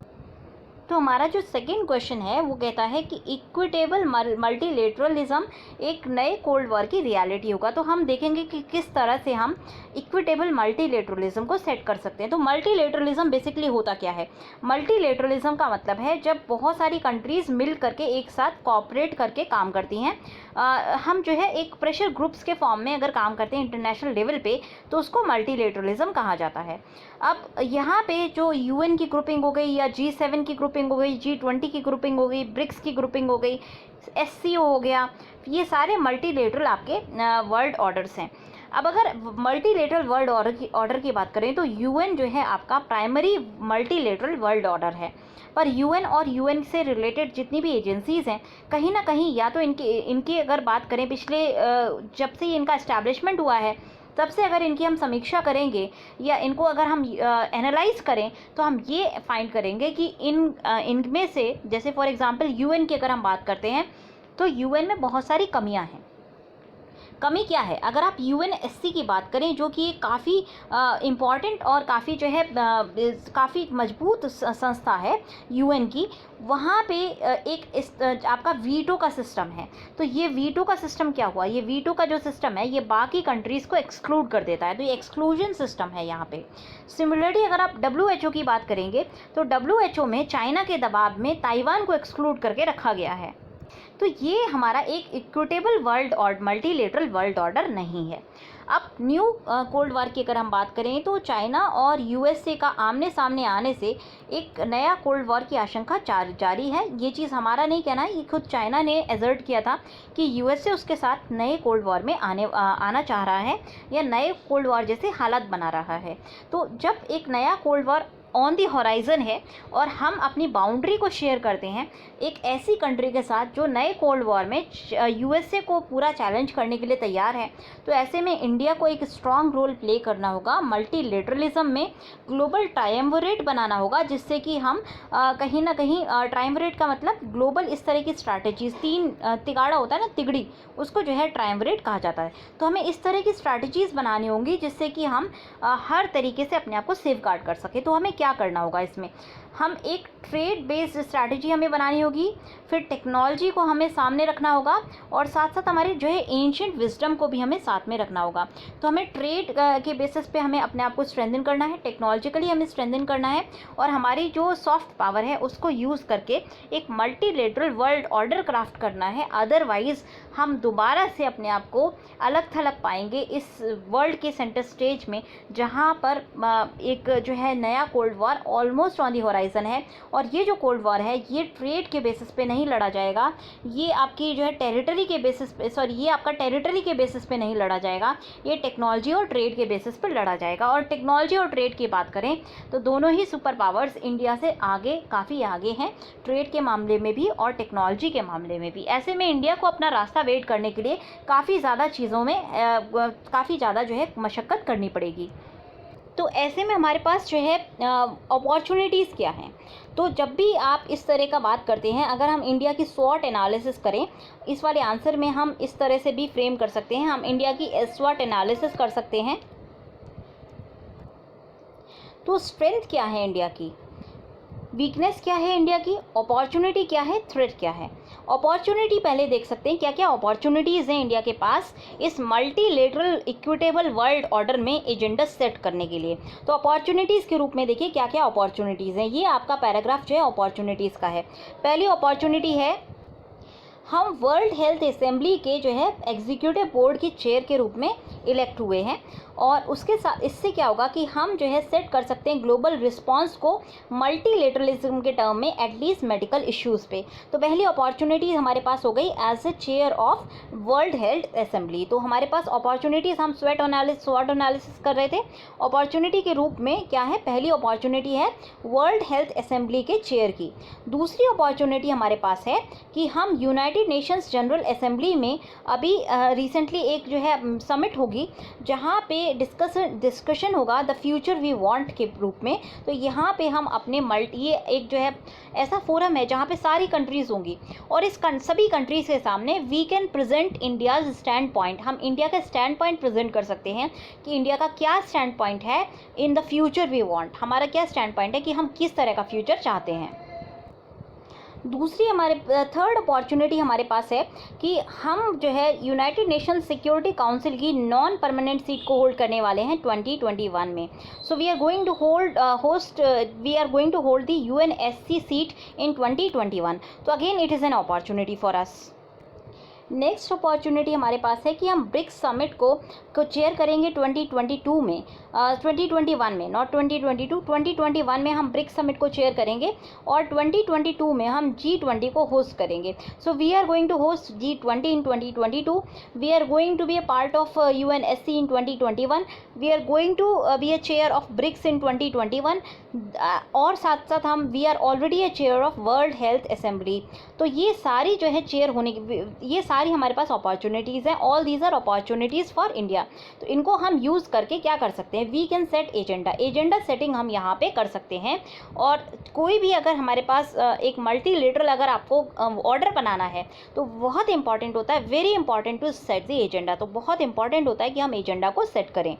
तो हमारा जो सेकंड क्वेश्चन है वो कहता है कि इक्विटेबल मल्टीलेटरलिज्म एक नए कोल्ड वॉर की रियलिटी होगा। तो हम देखेंगे कि किस तरह से हम इक्विटेबल मल्टीलेटरलिज्म को सेट कर सकते हैं। तो मल्टीलेटरलिज्म बेसिकली होता क्या है? मल्टीलेटरलिज्म का मतलब है जब बहुत सारी कंट्रीज़ मिल करके एक साथ कोऑपरेट करके काम करती हैं। हम जो है एक प्रेशर ग्रुप्स के फॉर्म में अगर काम करते हैं इंटरनेशनल लेवल पे, तो उसको मल्टीलेटरलिज्म कहा जाता है। अब यहाँ पे जो यूएन की ग्रुपिंग हो गई या G7 की ग्रुपिंग हो गई, G20 की ग्रुपिंग हो गई, ब्रिक्स की ग्रुपिंग हो गई, SCO हो गया, ये सारे मल्टीलेटरल आपके वर्ल्ड ऑर्डर्स हैं। अब अगर मल्टीलेटरल वर्ल्ड ऑर्डर की बात करें तो यूएन जो है आपका प्राइमरी मल्टीलेटरल वर्ल्ड ऑर्डर है। पर यूएन और यूएन से रिलेटेड जितनी भी एजेंसीज़ हैं, कहीं ना कहीं या तो इनकी अगर बात करें पिछले जब से इनका इस्टेब्लिशमेंट हुआ है तब से अगर इनकी हम समीक्षा करेंगे या इनको अगर हम एनालाइज करें, तो हम ये फाइंड करेंगे कि इनमें से जैसे फॉर एग्जांपल यूएन की अगर हम बात करते हैं तो यूएन में बहुत सारी कमियां हैं। कमी क्या है? अगर आप UNSC की बात करें जो कि काफ़ी इम्पॉर्टेंट और काफ़ी जो है काफ़ी मजबूत संस्था है यूएन की, वहाँ पे एक आपका वीटो का सिस्टम है। तो ये वीटो का सिस्टम क्या हुआ? ये वीटो का जो सिस्टम है ये बाकी कंट्रीज़ को एक्सक्लूड कर देता है। तो ये एक्सक्लूजन सिस्टम है यहाँ पे। सिमिलरली अगर आप WHO की बात करेंगे तो WHO में चाइना के दबाव में ताइवान को एक्सक्लूड करके रखा गया है। तो ये हमारा एक इक्विटेबल वर्ल्ड और मल्टीलेटरल वर्ल्ड ऑर्डर नहीं है। अब न्यू कोल्ड वॉर की अगर हम बात करें तो चाइना और USA का आमने सामने आने से एक नया कोल्ड वॉर की आशंका जारी है। ये चीज़ हमारा नहीं कहना है, ये खुद चाइना ने एजर्ट किया था कि USA उसके साथ नए कोल्ड वॉर में आना चाह रहा है या नए कोल्ड वॉर जैसे हालत बना रहा है। तो जब एक नया कोल्ड वॉर ऑन दी हॉराइज़न है और हम अपनी बाउंड्री को शेयर करते हैं एक ऐसी कंट्री के साथ जो नए कोल्ड वॉर में USA को पूरा चैलेंज करने के लिए तैयार है, तो ऐसे में इंडिया को एक स्ट्रॉन्ग रोल प्ले करना होगा। मल्टीलेटरलिज्म में ग्लोबल ट्रायम्विरेट बनाना होगा, जिससे कि हम कहीं ना कहीं ट्रायम्विरेट का मतलब ग्लोबल इस तरह की स्ट्रैटेजीज, तीन तिगाड़ा होता है ना, तिगड़ी, उसको जो है ट्रायम्विरेट कहा जाता है। तो हमें इस तरह की स्ट्रैटेजीज बनानी होंगी जिससे कि हम हर तरीके से अपने आप को सेफ गार्ड कर सकें। तो हमें क्या करना होगा? इसमें हम एक ट्रेड बेस्ड स्ट्रैटेजी हमें बनानी होगी, फिर टेक्नोलॉजी को हमें सामने रखना होगा और साथ साथ हमारे जो है एंशिएंट विजडम को भी हमें साथ में रखना होगा। तो हमें ट्रेड के बेसिस पे हमें अपने आप को स्ट्रेंथन करना है, टेक्नोलॉजिकली हमें स्ट्रेंथन करना है और हमारी जो सॉफ्ट पावर है उसको यूज़ करके एक मल्टीलेटरल वर्ल्ड ऑर्डर क्राफ्ट करना है। अदरवाइज़ हम दोबारा से अपने आप को अलग थलग पाएंगे इस वर्ल्ड के सेंटर स्टेज में, जहाँ पर एक जो है नया cold war almost on the horizon है। और ये जो कोल्ड वॉर है ये ट्रेड के बेसिस पे नहीं लड़ा जाएगा, ये आपकी जो है टेरिटरी के बेसिस पे, सॉरी, ये आपका टेरिटरी के बेसिस पे नहीं लड़ा जाएगा, ये टेक्नोलॉजी और ट्रेड के बेसिस पे लड़ा जाएगा। और टेक्नोलॉजी और ट्रेड की बात करें तो दोनों ही सुपर पावर्स इंडिया से आगे, काफ़ी आगे हैं, ट्रेड के मामले में भी और टेक्नोलॉजी के मामले में भी। ऐसे में इंडिया को अपना रास्ता वेट करने के लिए काफ़ी ज़्यादा चीज़ों में काफ़ी ज़्यादा जो है मशक्क़त करनी पड़ेगी। तो ऐसे में हमारे पास जो है अपॉर्चुनिटीज़ क्या हैं? तो जब भी आप इस तरह का बात करते हैं, अगर हम इंडिया की स्वॉट एनालिसिस करें, इस वाले आंसर में हम इस तरह से भी फ्रेम कर सकते हैं, हम इंडिया की स्वॉट एनालिसिस कर सकते हैं। तो स्ट्रेंथ क्या है इंडिया की, वीकनेस क्या है इंडिया की, अपॉर्चुनिटी क्या है, थ्रेट क्या है। अपॉर्चुनिटी पहले देख सकते हैं क्या क्या अपॉर्चुनिटीज़ हैं इंडिया के पास इस मल्टीलेटरल इक्विटेबल वर्ल्ड ऑर्डर में एजेंडा सेट करने के लिए। तो अपॉर्चुनिटीज़ के रूप में देखिए क्या क्या अपॉर्चुनिटीज़ हैं। ये आपका पैराग्राफ जो है अपॉर्चुनिटीज़ का है। पहली अपॉर्चुनिटी है हम वर्ल्ड हेल्थ असेंबली के जो है एग्जीक्यूटिव बोर्ड के चेयर के रूप में इलेक्ट हुए हैं। और उसके साथ इससे क्या होगा कि हम जो है सेट कर सकते हैं ग्लोबल रिस्पांस को मल्टीलेटरलिज्म के टर्म में, एटलीस्ट मेडिकल इश्यूज़ पे। तो पहली अपॉर्चुनिटी हमारे पास हो गई as a chair of world health assembly. तो हमारे पास अपॉर्चुनिटीज़, हम स्वॉट एनालिसिस कर रहे थे, अपॉर्चुनिटी के रूप में क्या है, पहली अपॉर्चुनिटी है वर्ल्ड हेल्थ असेंबली के चेयर की। दूसरी अपॉर्चुनिटी हमारे पास है कि हम यूनाइटेड नेशंस जनरल असेंबली में अभी रिसेंटली एक जो है समिट होगी जहाँ पे डिस्कशन होगा द फ्यूचर वी वांट के रूप में। तो यहाँ पे हम अपने ये एक जो है ऐसा फोरम है जहाँ पे सारी कंट्रीज़ होंगी और इस सभी कंट्रीज़ के सामने we can present India's stand point. हम इंडिया का स्टैंड पॉइंट प्रेजेंट कर सकते हैं कि इंडिया का क्या स्टैंड पॉइंट है in the future we want. हमारा क्या स्टैंड पॉइंट है कि हम किस तरह का फ्यूचर चाहते हैं। दूसरी हमारे थर्ड अपॉर्चुनिटी हमारे पास है कि हम जो है यूनाइटेड नेशंस सिक्योरिटी काउंसिल की नॉन परमानेंट सीट को होल्ड करने वाले हैं 2021 में। So we are going to hold the UNSC seat in 2021। तो again it is an opportunity for us. Next opportunity हमारे पास है कि हम ब्रिक्स समिट को चेयर करेंगे 2022 में, 2021 में, नॉट 2022, 2021 में हम ब्रिक्स समिट को चेयर करेंगे और 2022 में हम G20 को होस्ट करेंगे। So we are going to host G20 in 2022, we are going to be a part of UNSC in 2021, we are going to be a chair of BRICS in 2021 और साथ साथ हम we are already a chair of world health assembly. तो ये सारी जो है chair होने की, ये सारी हमारे पास अपॉर्चुनिटीज़ हैं। All these are opportunities for India. तो इनको हम यूज़ करके क्या कर सकते हैं, we can set agenda setting हम यहाँ पे कर सकते हैं। और कोई भी अगर हमारे पास एक मल्टीलेटरल अगर आपको ऑर्डर बनाना है तो बहुत इंपॉर्टेंट होता है, very important to set the agenda. तो बहुत इंपॉर्टेंट होता है कि हम एजेंडा को सेट करें।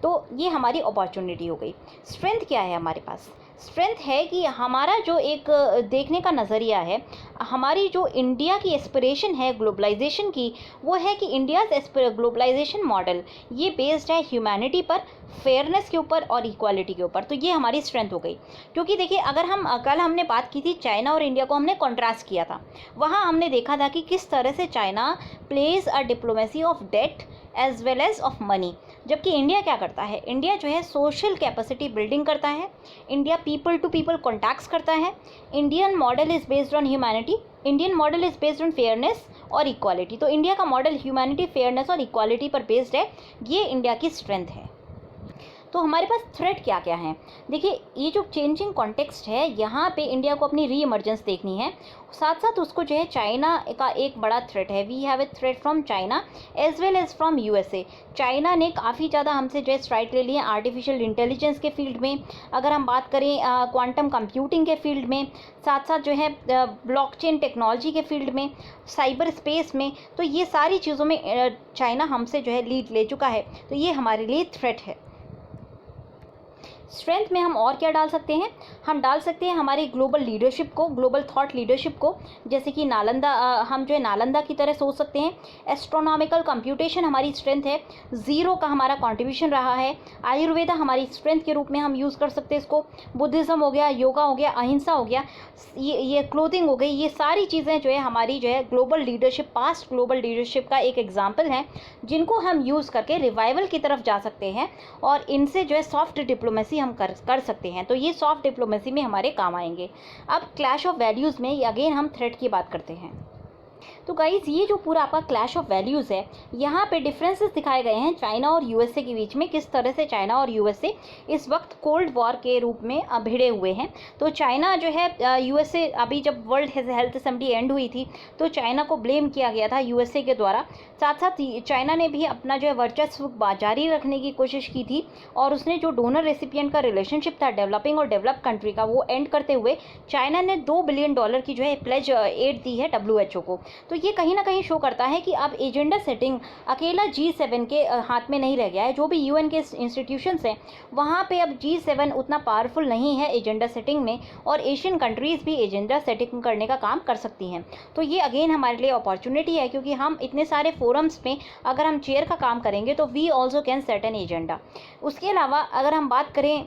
तो ये हमारी अपॉर्चुनिटी हो गई। स्ट्रेंथ क्या है हमारे पास? स्ट्रेंथ है कि हमारा जो एक देखने का नज़रिया है, हमारी जो इंडिया की एस्पिरेशन है ग्लोबलाइजेशन की, वो है कि इंडियाज़ ग्लोबलाइजेशन मॉडल ये बेस्ड है ह्यूमैनिटी पर, फेयरनेस के ऊपर और इक्वालिटी के ऊपर। तो ये हमारी स्ट्रेंथ हो गई। क्योंकि देखिए अगर हम कल हमने बात की थी चाइना और इंडिया को हमने कॉन्ट्रास्ट किया था, वहाँ हमने देखा था कि किस तरह से China plays a diplomacy of debt as well as of money, जबकि इंडिया क्या करता है, इंडिया जो है सोशल कैपेसिटी बिल्डिंग करता है, India people to people contacts करता है। Indian model is based on humanity, Indian model is based on fairness और इक्वालिटी। तो इंडिया का मॉडल ह्यूमैनिटी, फेयरनेस और इक्वालिटी पर बेस्ड है। ये इंडिया की स्ट्रेंथ है। तो हमारे पास थ्रेट क्या क्या हैं? देखिए ये जो चेंजिंग कॉन्टेक्स्ट है, यहाँ पे इंडिया को अपनी री इमर्जेंस देखनी है, साथ साथ उसको जो है चाइना का एक बड़ा थ्रेट है। We have a threat from China as well as from USA. China ने काफ़ी ज़्यादा हमसे जो है स्ट्राइक ले लिए आर्टिफिशियल इंटेलिजेंस के फील्ड में, अगर हम बात करें क्वांटम कंप्यूटिंग के फील्ड में, साथ साथ जो है ब्लॉकचेन टेक्नोलॉजी के फील्ड में, साइबर स्पेस में। तो ये सारी चीज़ों में चाइना हमसे जो है लीड ले चुका है। तो ये हमारे लिए थ्रेट है। स्ट्रेंथ में हम और क्या डाल सकते हैं? हम डाल सकते हैं हमारी ग्लोबल लीडरशिप को, ग्लोबल थॉट लीडरशिप को, जैसे कि नालंदा, हम जो है नालंदा की तरह सोच सकते हैं। एस्ट्रोनॉमिकल कंप्यूटेशन हमारी स्ट्रेंथ है, ज़ीरो का हमारा कंट्रीब्यूशन रहा है। आयुर्वेदा हमारी स्ट्रेंथ के रूप में हम यूज़ कर सकते हैं इसको। बुद्धिज़्म हो गया, योगा हो गया, अहिंसा हो गया, ये क्लोथिंग हो गई। ये सारी चीज़ें जो है हमारी जो है global leadership, past global leadership का एक एग्जाम्पल है, जिनको हम यूज़ करके रिवाइवल की तरफ जा सकते हैं और इनसे जो है सॉफ्ट डिप्लोमेसी हम कर सकते हैं। तो ये सॉफ्ट डिप्लोमेसी में हमारे काम आएंगे। अब क्लैश ऑफ वैल्यूज़ में अगेन हम थ्रेट की बात करते हैं। तो गाइज़ ये जो पूरा आपका क्लैश ऑफ वैल्यूज़ है, यहाँ पे डिफरेंसेस दिखाए गए हैं चाइना और यूएसए के बीच में, किस तरह से चाइना और यूएसए इस वक्त कोल्ड वॉर के रूप में भिड़े हुए हैं। तो चाइना जो है यूएसए, अभी जब वर्ल्ड हेल्थ असेंबली एंड हुई थी तो चाइना को ब्लेम किया गया था यूएसए के द्वारा। साथ साथ चाइना ने भी अपना जो है वर्चस्व जारी रखने की कोशिश की थी और उसने जो डोनर रेसिपिएंट का रिलेशनशिप था डेवलपिंग और डेवलप कंट्री का, वो एंड करते हुए चाइना ने $2 बिलियन की जो है प्लेज एड दी है WHO को। तो ये कहीं ना कहीं शो करता है कि अब एजेंडा सेटिंग अकेला G7 के हाथ में नहीं रह गया है। जो भी यूएन के इंस्टीट्यूशंस हैं वहाँ पे अब G7 उतना पावरफुल नहीं है एजेंडा सेटिंग में, और एशियन कंट्रीज़ भी एजेंडा सेटिंग करने का काम कर सकती हैं। तो ये अगेन हमारे लिए अपॉर्चुनिटी है, क्योंकि हम इतने सारे फोरम्स में अगर हम चेयर का काम करेंगे तो we also can set an agenda. उसके अलावा अगर हम बात करें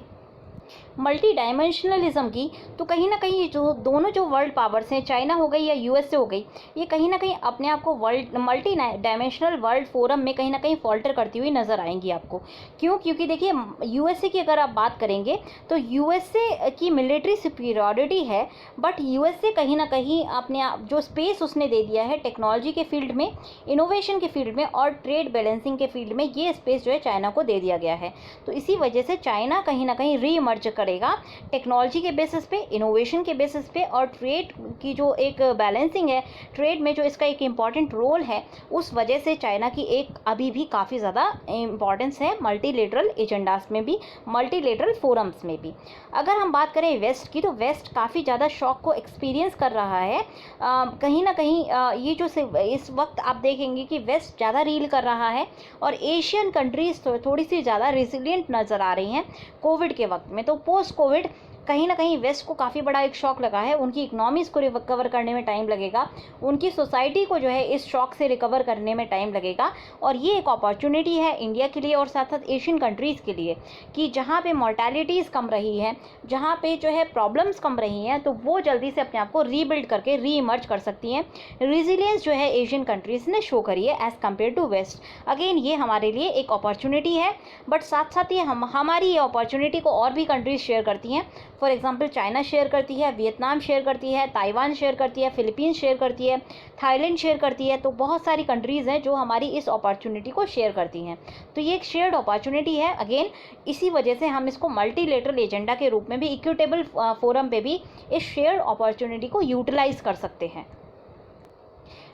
मल्टी डायमेंशनलिज्म की, तो कहीं ना कहीं जो दोनों जो वर्ल्ड पावर्स हैं, चाइना हो गई या यूएसए हो गई, ये कहीं ना कहीं अपने आप को world multi dimensional world forum में कहीं ना कहीं फॉल्टर करती हुई नजर आएंगी आपको। क्यों? क्योंकि देखिए यूएसए की अगर आप बात करेंगे तो यूएसए की मिलिट्री सुपीरियॉरिटी है, बट यूएसए कहीं ना कहीं अपने आप जो स्पेस उसने दे दिया है टेक्नोलॉजी के फील्ड में, इनोवेशन के फील्ड में और ट्रेड बैलेंसिंग के फील्ड में, ये स्पेस जो है चाइना को दे दिया गया है। तो इसी वजह से चाइना कहीं ना कहीं री इमर्ज करेगा टेक्नोलॉजी के बेसिस पे, इनोवेशन के बेसिस पे, और ट्रेड की जो एक बैलेंसिंग है, ट्रेड में जो इसका एक इम्पॉर्टेंट रोल है, उस वजह से चाइना की एक अभी भी काफ़ी ज़्यादा इम्पॉर्टेंस है मल्टीलेटरल एजेंडास में भी, मल्टीलेटरल फोरम्स में भी। अगर हम बात करें वेस्ट की, तो वेस्ट काफ़ी ज़्यादा शॉक को एक्सपीरियंस कर रहा है। कहीं ना कहीं ये जो इस वक्त आप देखेंगे कि वेस्ट ज़्यादा रील कर रहा है और एशियन कंट्रीज थोड़ी सी ज़्यादा रिसिलियंट नज़र आ रही हैं कोविड के वक्त में। तो पोस्ट कोविड कहीं ना कहीं वेस्ट को काफ़ी बड़ा एक शॉक लगा है, उनकी इकोनॉमीज़ को रिकवर करने में टाइम लगेगा, उनकी सोसाइटी को जो है इस शॉक से रिकवर करने में टाइम लगेगा। और ये एक अपॉर्चुनिटी है इंडिया के लिए और साथ साथ एशियन कंट्रीज़ के लिए कि जहाँ पे मॉर्टेलिटीज़ कम रही है, जहाँ पे जो है प्रॉब्लम्स कम रही हैं, तो वो जल्दी से अपने आप को रीबिल्ड करके री इमर्ज कर सकती हैं। रिजिलियंस जो है एशियन कंट्रीज़ ने शो करी है as compare to west. Again ये हमारे लिए एक अपॉर्चुनिटी है, बट साथ साथ ये हमारी ये अपॉर्चुनिटी को और भी कंट्रीज़ शेयर करती हैं। फॉर एग्जांपल चाइना शेयर करती है, वियतनाम शेयर करती है, ताइवान शेयर करती है, फिलीपींस शेयर करती है, थाईलैंड शेयर करती है। तो बहुत सारी कंट्रीज़ हैं जो हमारी इस अपॉर्चुनिटी को शेयर करती हैं। तो ये एक शेयर्ड अपॉर्चुनिटी है। अगेन इसी वजह से हम इसको मल्टीलेटरल एजेंडा के रूप में भी, इक्विटेबल फोरम पे भी इस शेयर्ड अपॉर्चुनिटी को यूटिलाइज कर सकते हैं।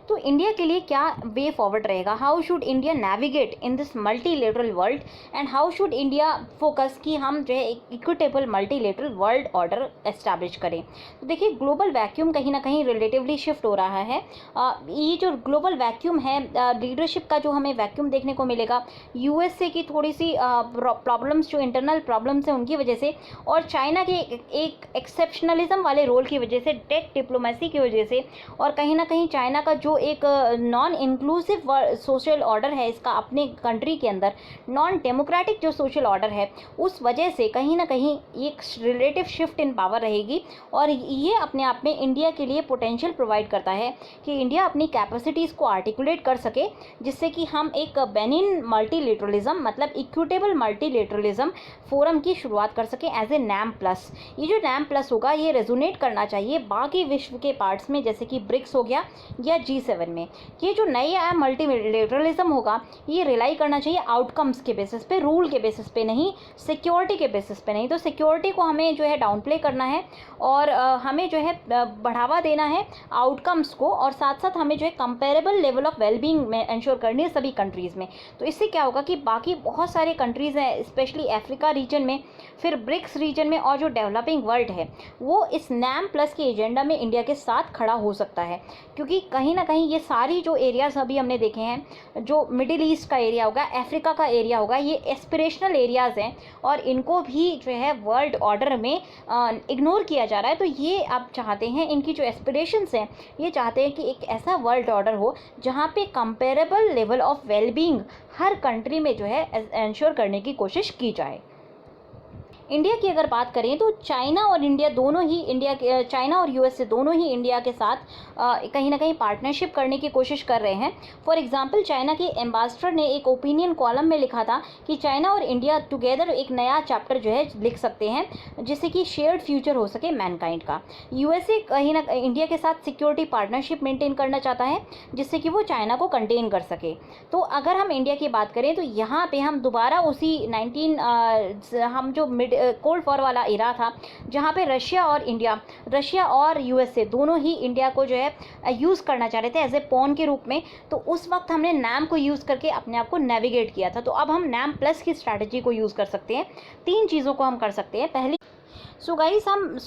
तो इंडिया के लिए क्या वे फॉरवर्ड रहेगा? How should India navigate in this multilateral world and how should India focus कि हम जो है एक equitable multilateral world order establish करें? तो देखिए ग्लोबल वैक्यूम कहीं ना कहीं रिलेटिवली शिफ्ट हो रहा है। ये जो ग्लोबल वैक्यूम है, लीडरशिप का जो हमें वैक्यूम देखने को मिलेगा, यूएसए की थोड़ी सी प्रॉब्लम्स, जो इंटरनल प्रॉब्लम्स हैं उनकी वजह से, और चाइना के एक एक्सेप्शनलिज्म वाले रोल की वजह से, टेक डिप्लोमेसी की वजह से, और कहीं ना कहीं चाइना का जो एक नॉन इंक्लूसिव सोशल ऑर्डर है इसका अपने कंट्री के अंदर, नॉन डेमोक्रेटिक जो सोशल ऑर्डर है, उस वजह से कहीं ना कहीं एक रिलेटिव शिफ्ट इन पावर रहेगी। और ये अपने आप में इंडिया के लिए पोटेंशियल प्रोवाइड करता है कि इंडिया अपनी कैपेसिटीज़ को आर्टिकुलेट कर सके, जिससे कि हम एक बेनिन मल्टीलेटरलिज्म, मतलब इक्विटेबल मल्टीलेटरलिज्म फोरम की शुरुआत कर सकें एज ए नैम प्लस। ये जो नैम प्लस होगा ये रेजोनेट करना चाहिए बाकी विश्व के पार्ट्स में, जैसे कि ब्रिक्स हो गया या G7 में। ये जो नया मल्टीलेटरलिज्म होगा ये रिलाई करना चाहिए आउटकम्स के बेसिस पे, रूल के बेसिस पे नहीं, सिक्योरिटी के बेसिस पे नहीं। तो सिक्योरिटी को हमें जो है डाउन प्ले करना है और हमें जो है बढ़ावा देना है आउटकम्स को, और साथ साथ हमें जो है कंपेरेबल लेवल ऑफ वेलबींग में इंश्योर करनी है सभी कंट्रीज़ में। तो इससे क्या होगा कि बाकी बहुत सारे कंट्रीज़ हैं, स्पेशली अफ्रीका रीजन में, फिर ब्रिक्स रीजन में, और जो डेवलपिंग वर्ल्ड है वो इस नैम प्लस के एजेंडा में इंडिया के साथ खड़ा हो सकता है। क्योंकि कहीं ना कहीं ये सारी जो एरियाज अभी हमने देखे हैं, जो मिडिल ईस्ट का एरिया होगा, अफ्रीका का एरिया होगा, ये एस्पिरेशनल एरियाज़ हैं और इनको भी जो है वर्ल्ड ऑर्डर में इग्नोर किया जा रहा है। तो ये आप चाहते हैं, इनकी जो एस्पिरेशंस हैं ये चाहते हैं कि एक ऐसा वर्ल्ड ऑर्डर हो जहाँ पे comparable level of wellbeing her country में जो है इंश्योर करने की कोशिश की जाए। इंडिया की अगर बात करें तो चाइना और इंडिया दोनों ही चाइना और यूएसए दोनों ही इंडिया के साथ कहीं ना कहीं पार्टनरशिप करने की कोशिश कर रहे हैं। फॉर एग्जांपल चाइना के एम्बेसडर ने एक ओपिनियन कॉलम में लिखा था कि चाइना और इंडिया टुगेदर एक नया चैप्टर जो है लिख सकते हैं जिससे कि शेयर्ड फ्यूचर हो सके मैनकाइंड का। यूएसए कहीं ना इंडिया के साथ सिक्योरिटी पार्टनरशिप मेंटेन करना चाहता है जिससे कि वो चाइना को कंटेन कर सके। तो अगर हम इंडिया की बात करें तो यहाँ पे हम दोबारा उसी हम जो कोल्ड वॉर वाला इरा था जहाँ पे रशिया और यूएसए दोनों ही इंडिया को जो है यूज़ करना चाह रहे थे एज ए पॉन के रूप में। तो उस वक्त हमने नैम को यूज़ करके अपने आप को नेविगेट किया था। तो अब हम नैम प्लस की स्ट्रैटेजी को यूज़ कर सकते हैं। 3 चीज़ों को हम कर सकते हैं। पहली, सो गाइस, हम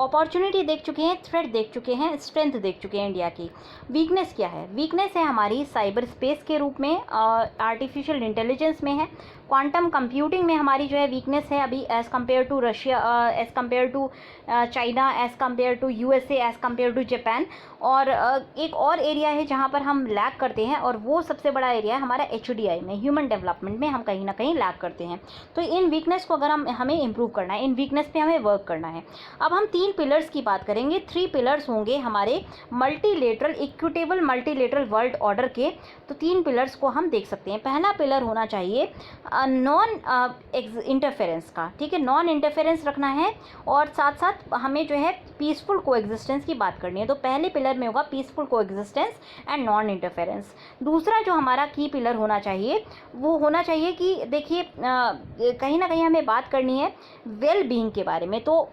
अपॉर्चुनिटी देख चुके हैं, थ्रेट देख चुके हैं, स्ट्रेंथ देख चुके हैं इंडिया की। वीकनेस क्या है? वीकनेस है हमारी साइबर स्पेस के रूप में, आर्टिफिशियल इंटेलिजेंस में है, क्वांटम कंप्यूटिंग में हमारी जो है वीकनेस है अभी, as compare to Russia, as compare to China, as compare to USA, as compare to Japan. और एक और एरिया है जहाँ पर हम लैग करते हैं, और वो सबसे बड़ा एरिया है हमारा HDI में, ह्यूमन डेवलपमेंट में हम कहीं ना कहीं लैग करते हैं। तो इन वीकनेस को अगर हमें इम्प्रूव करना है, इन वीकनेस पे हमें वर्क करना है। अब हम 3 पिलर्स की बात करेंगे। 3 पिलर्स होंगे हमारे multilateral, equitable multilateral world order के। तो 3 पिलर्स को हम देख सकते हैं। पहला पिलर होना चाहिए नॉन इंटरफेरेंस का, ठीक है, नॉन इंटरफेरेंस रखना है, और साथ साथ हमें जो है पीसफुल कोएग्जिस्टेंस की बात करनी है। तो पहले पिलर में होगा peaceful coexistence and non interference. दूसरा जो हमारा की पिलर होना चाहिए वो होना चाहिए कि देखिए कहीं ना कहीं हमें बात करनी है वेल बीइंग के बारे में। तो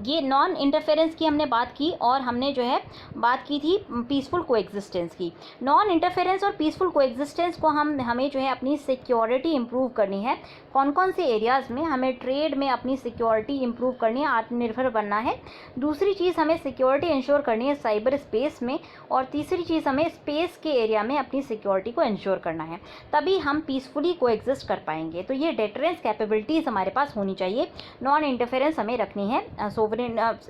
ये नॉन इंटरफेरेंस की हमने बात की, और हमने जो है बात की थी पीसफुल कोएग्जिस्टेंस की। नॉन इंटरफेरेंस और पीसफुल कोएग्जिस्टेंस को हमें जो है अपनी सिक्योरिटी इंप्रूव करनी है। कौन कौन से एरियाज़ में हमें ट्रेड में अपनी सिक्योरिटी इंप्रूव करनी है, आत्मनिर्भर बनना है। दूसरी चीज़ हमें सिक्योरिटी इंश्योर करनी है साइबर स्पेस में, और तीसरी चीज़ हमें स्पेस के एरिया में अपनी सिक्योरिटी को इंश्योर करना है, तभी हम पीसफुली कोएग्जिस्ट कर पाएंगे। तो ये डिटरेंस कैपेबिलिटीज़ हमारे पास होनी चाहिए। नॉन इंटरफेरेंस हमें रखनी है, सोवरेन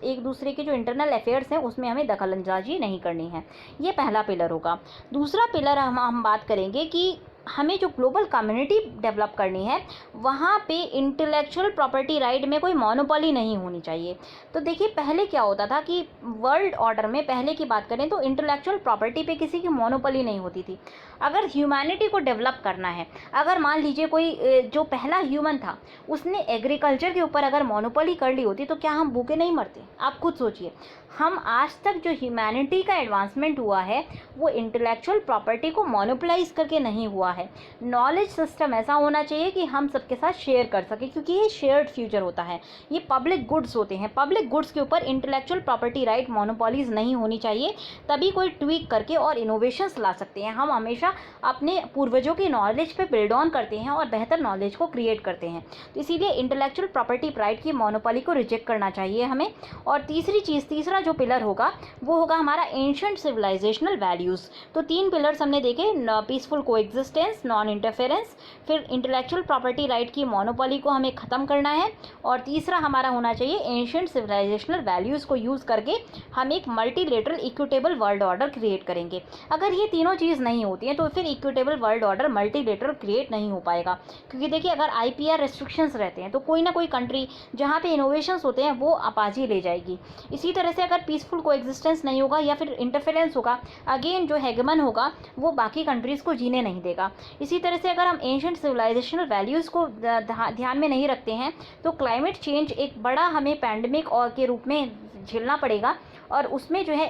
एक दूसरे के जो इंटरनल अफेयर्स हैं उसमें हमें दखलंदाजी नहीं करनी है। ये पहला पिलर होगा। दूसरा पिलर हम बात करेंगे कि हमें जो ग्लोबल कम्युनिटी डेवलप करनी है वहाँ पे इंटेलेक्चुअल प्रॉपर्टी राइट में कोई मोनोपोली नहीं होनी चाहिए। तो देखिए पहले क्या होता था कि वर्ल्ड ऑर्डर में पहले की बात करें तो इंटेलेक्चुअल प्रॉपर्टी पे किसी की मोनोपोली नहीं होती थी। अगर ह्यूमैनिटी को डेवलप करना है, अगर मान लीजिए कोई जो पहला ह्यूमन था उसने एग्रीकल्चर के ऊपर अगर मोनोपोली कर ली होती तो क्या हम भूखे नहीं मरते? आप खुद सोचिए। हम आज तक जो ह्यूमैनिटी का एडवांसमेंट हुआ है वो इंटेलेक्चुअल प्रॉपर्टी को मोनोपोलाइज करके नहीं हुआ है। नॉलेज सिस्टम ऐसा होना चाहिए कि हम सबके साथ शेयर कर सकें, क्योंकि ये शेयर्ड फ्यूचर होता है, ये पब्लिक गुड्स होते हैं। पब्लिक गुड्स के ऊपर इंटेलेक्चुअल प्रॉपर्टी राइट मोनोपोलीज नहीं होनी चाहिए, तभी कोई ट्वीक करके और इनोवेशंस ला सकते हैं। हम हमेशा अपने पूर्वजों की नॉलेज पे बिल्ड ऑन करते हैं और बेहतर नॉलेज को क्रिएट करते हैं। तो इसीलिए इंटेलेक्चुअल प्रॉपर्टी राइट की मोनोपोली को रिजेक्ट करना चाहिए हमें। और तीसरा जो पिलर होगा वो होगा हमारा एंशिएंट सिविलाइजेशनल वैल्यूज़। तो 3 पिलर्स हमने देखे, पीसफुल कोएग्जिस्टेंस, नॉन इंटरफेरेंस, फिर इंटेलेक्चुअल प्रॉपर्टी राइट की मोनोपोली को हमें ख़त्म करना है, और तीसरा हमारा होना चाहिए एंशिएंट सिविलाइजेशनल वैल्यूज़ को यूज़ करके हम एक multilateral equitable world order create करेंगे। अगर ये तीनों चीज़ नहीं होती हैं तो फिर equitable world order multilateral create नहीं हो पाएगा। क्योंकि देखिए अगर IPR रेस्ट्रिक्शंस रहते हैं तो कोई ना कोई कंट्री जहाँ पे इनोवेशंस होते हैं वो अपाजी ले जाएगी। इसी तरह से अगर पीसफुल कोएग्जिस्टेंस नहीं होगा या फिर इंटरफेरेंस होगा, अगेन जो हेगमन होगा वो बाकी कंट्रीज़ को जीने नहीं देगा। इसी तरह से अगर हम एंशिएंट सिविलाइजेशनल वैल्यूज़ को ध्यान में नहीं रखते हैं तो क्लाइमेट चेंज एक बड़ा हमें पैंडमिक और के रूप में झेलना पड़ेगा, और उसमें जो है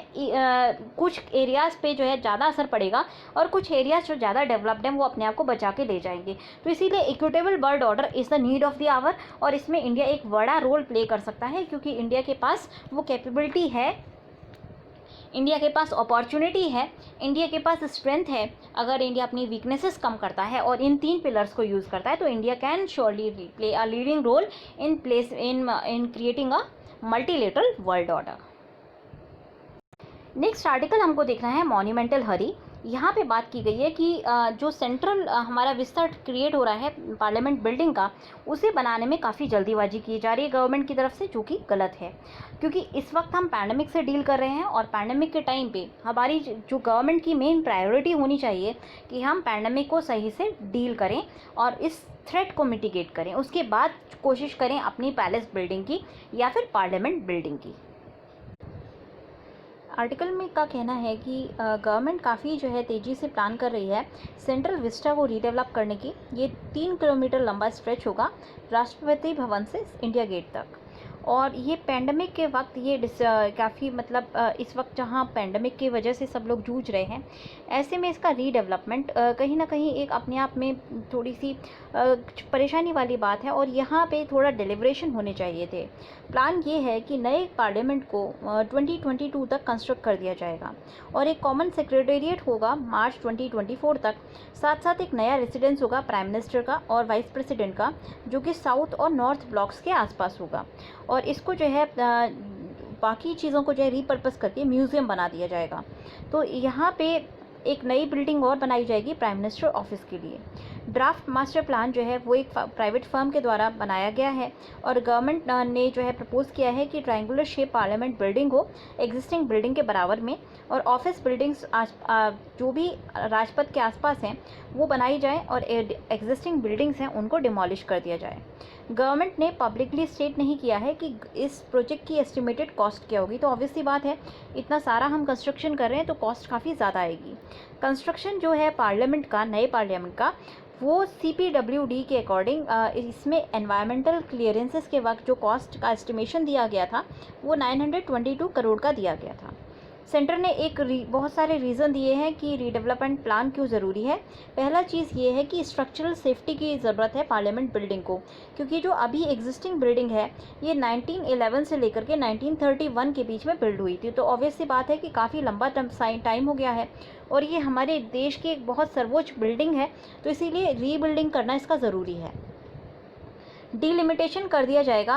कुछ एरियाज़ पे जो है ज़्यादा असर पड़ेगा, और कुछ एरियाज़ जो ज़्यादा डेवलप्ड हैं वो अपने आप को बचा के ले जाएंगे। तो इसीलिए equitable world order is the need of the hour, और इसमें इंडिया एक बड़ा रोल प्ले कर सकता है, क्योंकि इंडिया के पास वो कैपेबिलिटी है, इंडिया के पास अपॉर्चुनिटी है, इंडिया के पास स्ट्रेंथ है। अगर इंडिया अपनी वीकनेसेस कम करता है और इन 3 पिलर्स को यूज़ करता है तो India can surely play a leading role in creating a multilateral world order. Next article हमको देखना है मॉन्यूमेंटल हरी। यहाँ पे बात की गई है कि जो सेंट्रल हमारा विस्तार क्रिएट हो रहा है पार्लियामेंट बिल्डिंग का, उसे बनाने में काफ़ी जल्दीबाजी की जा रही है गवर्नमेंट की तरफ से, जो कि गलत है। क्योंकि इस वक्त हम पैंडमिक से डील कर रहे हैं, और पैंडमिक के टाइम पे हमारी जो गवर्नमेंट की मेन प्रायोरिटी होनी चाहिए कि हम पैंडमिक को सही से डील करें और इस थ्रेट को मिटिगेट करें। उसके बाद कोशिश करें अपनी पैलेस बिल्डिंग की या फिर पार्लियामेंट बिल्डिंग की। आर्टिकल में का कहना है कि गवर्नमेंट काफ़ी जो है तेज़ी से प्लान कर रही है सेंट्रल विस्टा को रीडेवलप करने की। ये 3 किलोमीटर लंबा स्ट्रेच होगा राष्ट्रपति भवन से इंडिया गेट तक। और ये पेंडेमिक के वक्त ये काफ़ी मतलब इस वक्त जहाँ पेंडेमिक की वजह से सब लोग जूझ रहे हैं, ऐसे में इसका रीडेवलपमेंट कहीं ना कहीं एक अपने आप में थोड़ी सी परेशानी वाली बात है, और यहाँ पे थोड़ा डिलीब्रेशन होने चाहिए थे। प्लान ये है कि नए पार्लियामेंट को 2022 तक कंस्ट्रक्ट कर दिया जाएगा, और एक कॉमन सेक्रेटेरिएट होगा मार्च 2024 तक। साथ साथ एक नया रेसिडेंस होगा प्राइम मिनिस्टर का और वाइस प्रेसिडेंट का, जो कि साउथ और नॉर्थ ब्लॉक्स के आसपास होगा। और इसको जो है बाकी चीज़ों को जो है रीपर्पस करके म्यूज़ियम बना दिया जाएगा। तो यहाँ पे एक नई बिल्डिंग और बनाई जाएगी प्राइम मिनिस्टर ऑफिस के लिए। ड्राफ्ट मास्टर प्लान जो है वो एक प्राइवेट फर्म के द्वारा बनाया गया है और गवर्नमेंट ने जो है प्रपोज किया है कि ट्रायंगुलर शेप पार्लियामेंट बिल्डिंग हो एग्जिस्टिंग बिल्डिंग के बराबर में, और ऑफिस बिल्डिंग्स जो भी राजपथ के आसपास हैं वो बनाई जाए और एग्जिस्टिंग बिल्डिंग्स हैं उनको डिमोलिश कर दिया जाए। गवर्नमेंट ने पब्लिकली स्टेट नहीं किया है कि इस प्रोजेक्ट की एस्टिमेटेड कॉस्ट क्या होगी, तो ऑब्वियसली बात है इतना सारा हम कंस्ट्रक्शन कर रहे हैं तो कॉस्ट काफ़ी ज़्यादा आएगी। कंस्ट्रक्शन जो है पार्लियामेंट का, नए पार्लियामेंट का, वो CPWD के अकॉर्डिंग इसमें एनवायरमेंटल क्लियरेंसेस के वक्त जो कॉस्ट का एस्टिमेशन दिया गया था वो 922 करोड़ का दिया गया था। सेंटर ने बहुत सारे रीज़न दिए हैं कि रीडेवलपमेंट प्लान क्यों ज़रूरी है। पहला चीज़ ये है कि स्ट्रक्चरल सेफ्टी की ज़रूरत है पार्लियामेंट बिल्डिंग को, क्योंकि जो अभी एग्जिस्टिंग बिल्डिंग है ये 1911 से लेकर के 1931 के बीच में बिल्ड हुई थी, तो ऑब्वियसली बात है कि काफ़ी लंबा टाइम हो गया है और ये हमारे देश की एक बहुत सर्वोच्च बिल्डिंग है, तो इसीलिए रीबिल्डिंग करना इसका ज़रूरी है। डीलिमिटेशन कर दिया जाएगा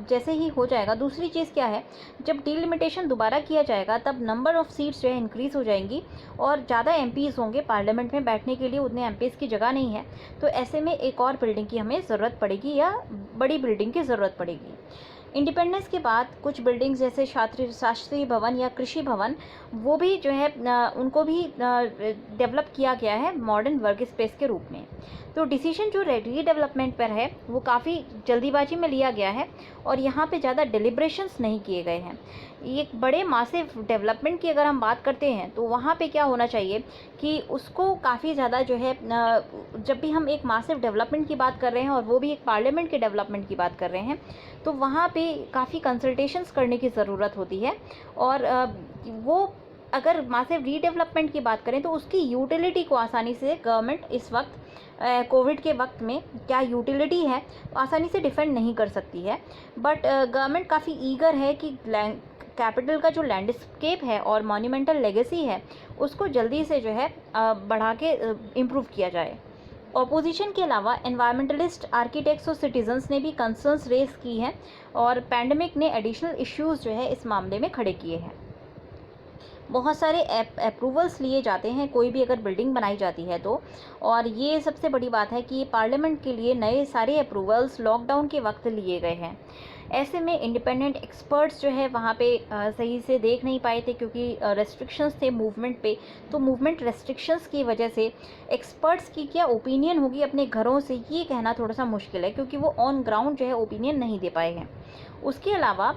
जैसे ही हो जाएगा। दूसरी चीज़ क्या है, जब डीलिमिटेशन दोबारा किया जाएगा तब नंबर ऑफ़ सीट्स जो है इंक्रीज़ हो जाएंगी और ज़्यादा MPs होंगे पार्लियामेंट में बैठने के लिए, उतने MPs की जगह नहीं है, तो ऐसे में एक और बिल्डिंग की हमें ज़रूरत पड़ेगी या बड़ी बिल्डिंग की ज़रूरत पड़ेगी। इंडिपेंडेंस के बाद कुछ बिल्डिंग्स जैसे शास्त्रीय भवन या कृषि भवन वो भी जो है उनको भी डेवलप किया गया है मॉडर्न वर्क स्पेस के रूप में। तो डिसीजन जो रीडेवलपमेंट पर है वो काफ़ी जल्दीबाजी में लिया गया है और यहाँ पे ज़्यादा डिलिब्रेशंस नहीं किए गए हैं। एक बड़े मासिव डेवलपमेंट की अगर हम बात करते हैं तो वहाँ पे क्या होना चाहिए कि उसको काफ़ी ज़्यादा जो है जब भी हम एक मासिव डेवलपमेंट की बात कर रहे हैं और वो भी एक पार्लियामेंट के डेवलपमेंट की बात कर रहे हैं तो वहाँ पे काफ़ी कंसल्टेशंस करने की ज़रूरत होती है। और वो अगर मासिव रीडेवलपमेंट की बात करें तो उसकी यूटिलिटी को आसानी से गवर्नमेंट इस वक्त कोविड के वक्त में क्या यूटिलिटी है आसानी से डिफेंड नहीं कर सकती है, बट गवर्नमेंट काफ़ी ईगर है कि कैपिटल का जो लैंडस्केप है और मॉन्यूमेंटल लेगेसी है उसको जल्दी से जो है बढ़ा के इम्प्रूव किया जाए। ऑपोजिशन के अलावा एनवायरमेंटलिस्ट, आर्किटेक्ट्स और सिटीजन्स ने भी कंसर्न्स रेज की हैं और पैंडमिक ने एडिशनल इश्यूज़ जो है इस मामले में खड़े किए हैं। बहुत सारे अप्रूवल्स लिए जाते हैं कोई भी अगर बिल्डिंग बनाई जाती है तो, और ये सबसे बड़ी बात है कि पार्लियामेंट के लिए नए सारे अप्रूवल्स लॉकडाउन के वक्त लिए गए हैं। ऐसे में इंडिपेंडेंट एक्सपर्ट्स जो है वहाँ पे सही से देख नहीं पाए थे क्योंकि रेस्ट्रिक्शंस थे मूवमेंट पे, तो मूवमेंट रेस्ट्रिक्शंस की वजह से एक्सपर्ट्स की क्या ओपिनियन होगी अपने घरों से ये कहना थोड़ा सा मुश्किल है क्योंकि वो ऑन ग्राउंड जो है ओपिनियन नहीं दे पाए हैं। उसके अलावा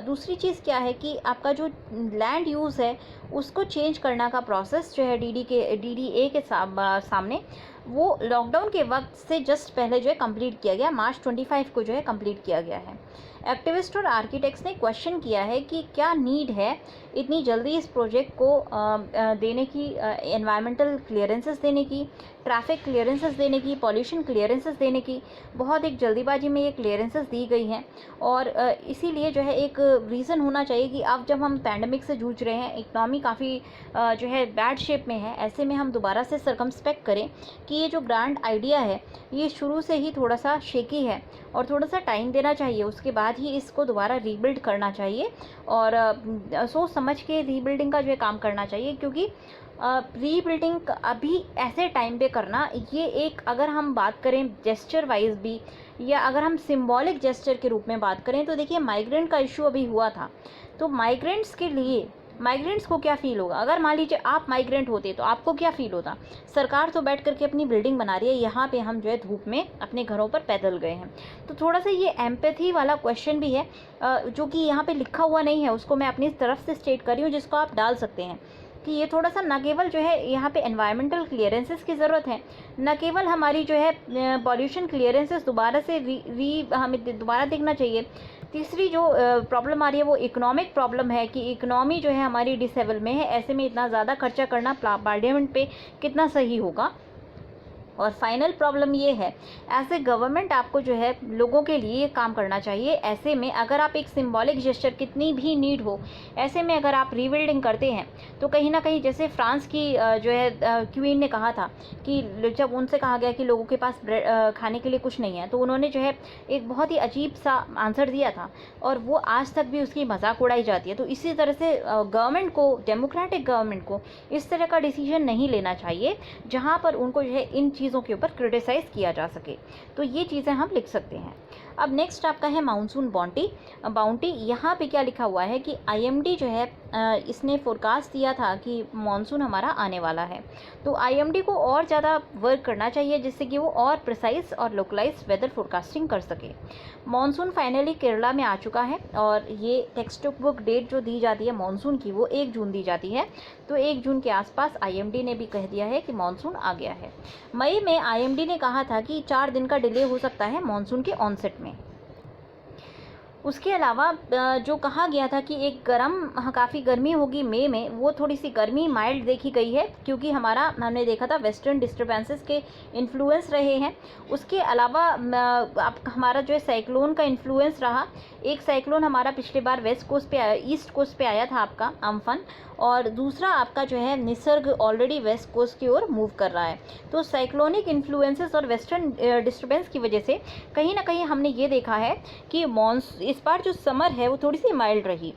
दूसरी चीज़ क्या है कि आपका जो लैंड यूज़ है उसको चेंज करना का प्रोसेस जो है DDA के सामने वो लॉकडाउन के वक्त से जस्ट पहले जो है कंप्लीट किया गया, मार्च 25 को जो है कंप्लीट किया गया है। एक्टिविस्ट और आर्किटेक्ट्स ने क्वेश्चन किया है कि क्या नीड है इतनी जल्दी इस प्रोजेक्ट को देने की, एनवायरमेंटल क्लियरेंसेस देने की, ट्रैफिक क्लियरेंसेस देने की, पॉल्यूशन क्लियरेंसेस देने की। बहुत एक जल्दीबाजी में ये क्लियरेंसेस दी गई हैं और इसीलिए जो है एक रीज़न होना चाहिए कि अब जब हम पैंडमिक से जूझ रहे हैं, इकनॉमी काफ़ी जो है बैड शेप में है, ऐसे में हम दोबारा से सर्कमस्पेक्ट करें कि ये जो ग्रैंड आइडिया है ये शुरू से ही थोड़ा सा शेकी है और थोड़ा सा टाइम देना चाहिए, उसके बाद ही इसको दोबारा रीबिल्ड करना चाहिए और सोच समझ के रीबिल्डिंग का जो है काम करना चाहिए। क्योंकि रीबिल्डिंग अभी ऐसे टाइम पे करना ये एक, अगर हम बात करें जेस्चर वाइज भी या अगर हम सिंबॉलिक जेस्चर के रूप में बात करें तो देखिए माइग्रेंट का इशू अभी हुआ था, तो माइग्रेंट्स के लिए माइग्रेंट्स को क्या फ़ील होगा, अगर मान लीजिए आप माइग्रेंट होते तो आपको क्या फ़ील होता। सरकार तो बैठ करके अपनी बिल्डिंग बना रही है, यहाँ पे हम जो है धूप में अपने घरों पर पैदल गए हैं। तो थोड़ा सा ये एम्पैथी वाला क्वेश्चन भी है जो कि यहाँ पे लिखा हुआ नहीं है, उसको मैं अपनी तरफ से स्टेट कर रही हूँ जिसको आप डाल सकते हैं कि ये थोड़ा सा न केवल जो है यहाँ पे एनवायरमेंटल क्लियरेंसेस की ज़रूरत है, न केवल हमारी जो है पॉल्यूशन क्लियरेंसेस दोबारा से हमें दोबारा देखना चाहिए। तीसरी जो प्रॉब्लम आ रही है वो इकोनॉमिक प्रॉब्लम है कि इकोनॉमी जो है हमारी डिसेबल में है, ऐसे में इतना ज़्यादा खर्चा करना पार्लियामेंट पे कितना सही होगा। और फाइनल प्रॉब्लम ये है, एज ए गवर्नमेंट आपको जो है लोगों के लिए काम करना चाहिए। ऐसे में अगर आप एक सिंबॉलिक जेस्चर, कितनी भी नीड हो, ऐसे में अगर आप रीबिल्डिंग करते हैं तो कहीं ना कहीं, जैसे फ्रांस की जो है क्वीन ने कहा था कि जब उनसे कहा गया कि लोगों के पास खाने के लिए कुछ नहीं है, तो उन्होंने जो है एक बहुत ही अजीब सा आंसर दिया था और वो आज तक भी उसकी मजाक उड़ाई जाती है। तो इसी तरह से गवर्नमेंट को, डेमोक्रेटिक गवर्नमेंट को इस तरह का डिसीजन नहीं लेना चाहिए जहाँ पर उनको जो है इन चीज़ों के ऊपर क्रिटिसाइज़ किया जा सके। तो ये चीज़ें हम लिख सकते हैं। अब नेक्स्ट आपका है मानसून बाउंटी। यहाँ पे क्या लिखा हुआ है कि आईएमडी जो है इसने फोरकास्ट दिया था कि मानसून हमारा आने वाला है। तो आईएमडी को और ज़्यादा वर्क करना चाहिए जिससे कि वो और प्रिसाइज और लोकलाइज वेदर फोरकास्टिंग कर सके। मानसून फाइनली केरला में आ चुका है और ये टेक्स्ट बुक डेट जो दी जाती है मानसून की, वो 1 जून दी जाती है। तो 1 जून के आसपास आईएमडी ने भी कह दिया है कि मानसून आ गया है। मई में आईएमडी ने कहा था कि 4 दिन का डिले हो सकता है मानसून के ऑनसेट में। उसके अलावा जो कहा गया था कि एक काफ़ी गर्मी होगी मई में, वो थोड़ी सी गर्मी माइल्ड देखी गई है क्योंकि हमने देखा था वेस्टर्न डिस्टर्बेंसेस के इन्फ्लुएंस रहे हैं। उसके अलावा हमारा जो है साइक्लोन का इन्फ्लुएंस रहा। एक साइक्लोन हमारा पिछले बार वेस्ट कोस्ट पे आया, ईस्ट कोस्ट पे आया था आपका अम्फन, और दूसरा आपका जो है निसर्ग ऑलरेडी वेस्ट कोस्ट की ओर मूव कर रहा है। तो साइक्लोनिक इन्फ्लुएंसेस और वेस्टर्न डिस्टर्बेंस की वजह से कहीं ना कहीं हमने ये देखा है कि इस बार जो समर है वो थोड़ी सी माइल्ड रही।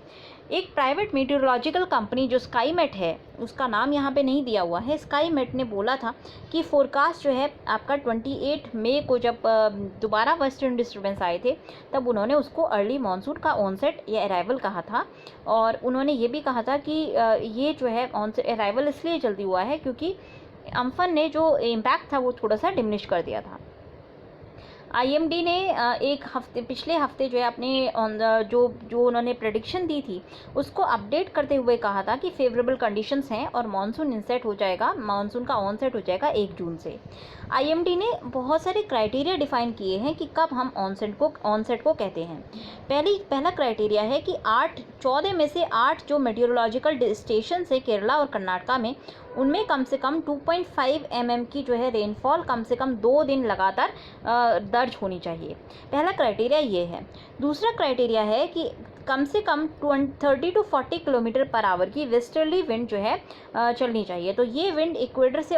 एक प्राइवेट मीटेरोलॉजिकल कंपनी जो स्काईमेट है, उसका नाम यहाँ पे नहीं दिया हुआ है, स्काईमेट ने बोला था कि फोरकास्ट जो है आपका 28 मई को जब दोबारा वेस्टर्न डिस्टर्बेंस आए थे तब उन्होंने उसको अर्ली मानसून का ऑनसेट या अराइवल कहा था। और उन्होंने ये भी कहा था कि ये जो है ऑनसेट अराइवल इसलिए जल्दी हुआ है क्योंकि अम्फन ने जो इम्पैक्ट था वो थोड़ा सा डिमिनिश कर दिया था। आईएमडी ने पिछले हफ्ते जो है अपने जो उन्होंने प्रेडिक्शन दी थी उसको अपडेट करते हुए कहा था कि फेवरेबल कंडीशंस हैं और मानसून मानसून का ऑनसेट हो जाएगा 1 जून से। आईएमडी ने बहुत सारे क्राइटेरिया डिफाइन किए हैं कि कब हम ऑनसेट को कहते हैं। पहला क्राइटेरिया है कि 14 में से 8 जो मेटीरोलॉजिकल स्टेशन है केरला और कर्नाटका में, उनमें कम से कम 2.5 mm की जो है रेनफॉल कम से कम 2 दिन लगातार दर्ज होनी चाहिए। पहला क्राइटेरिया ये है। दूसरा क्राइटेरिया है कि कम से कम 30 to 40 किलोमीटर पर आवर की वेस्टर्ली विंड जो है चलनी चाहिए। तो ये विंड इक्वेटर से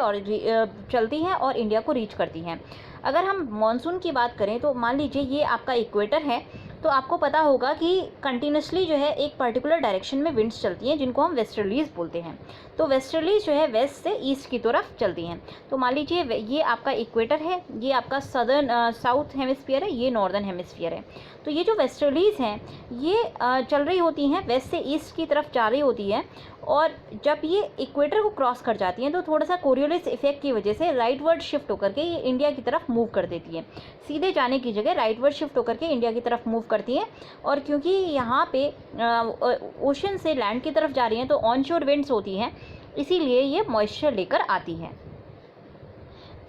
चलती है और इंडिया को रीच करती हैं। अगर हम मानसून की बात करें तो मान लीजिए ये आपका इक्वेटर है, तो आपको पता होगा कि कंटिन्यूसली जो है एक पर्टिकुलर डायरेक्शन में विंड्स चलती हैं जिनको हम वेस्टर्लीज बोलते हैं। तो वेस्टर्लीज जो है वेस्ट से ईस्ट की तरफ चलती हैं। तो मान लीजिए ये आपका इक्वेटर है, ये आपका साउथ हेमिस्फीयर है, ये नॉर्दर्न हेमिस्फीयर है। तो ये जो वेस्टर्लीज हैं ये चल रही होती हैं, वेस्ट से ईस्ट की तरफ जा रही होती है, और जब ये इक्वेटर को क्रॉस कर जाती हैं तो थोड़ा सा कोरियोलिस इफेक्ट की वजह से राइटवर्ड शिफ्ट होकर के ये इंडिया की तरफ मूव कर देती है। सीधे जाने की जगह राइटवर्ड शिफ्ट होकर के इंडिया की तरफ मूव करती हैं। और क्योंकि यहाँ पे ओशन से लैंड की तरफ जा रही हैं तो ऑनशोर विंड्स होती हैं, इसीलिए ये मॉइस्चर लेकर आती हैं।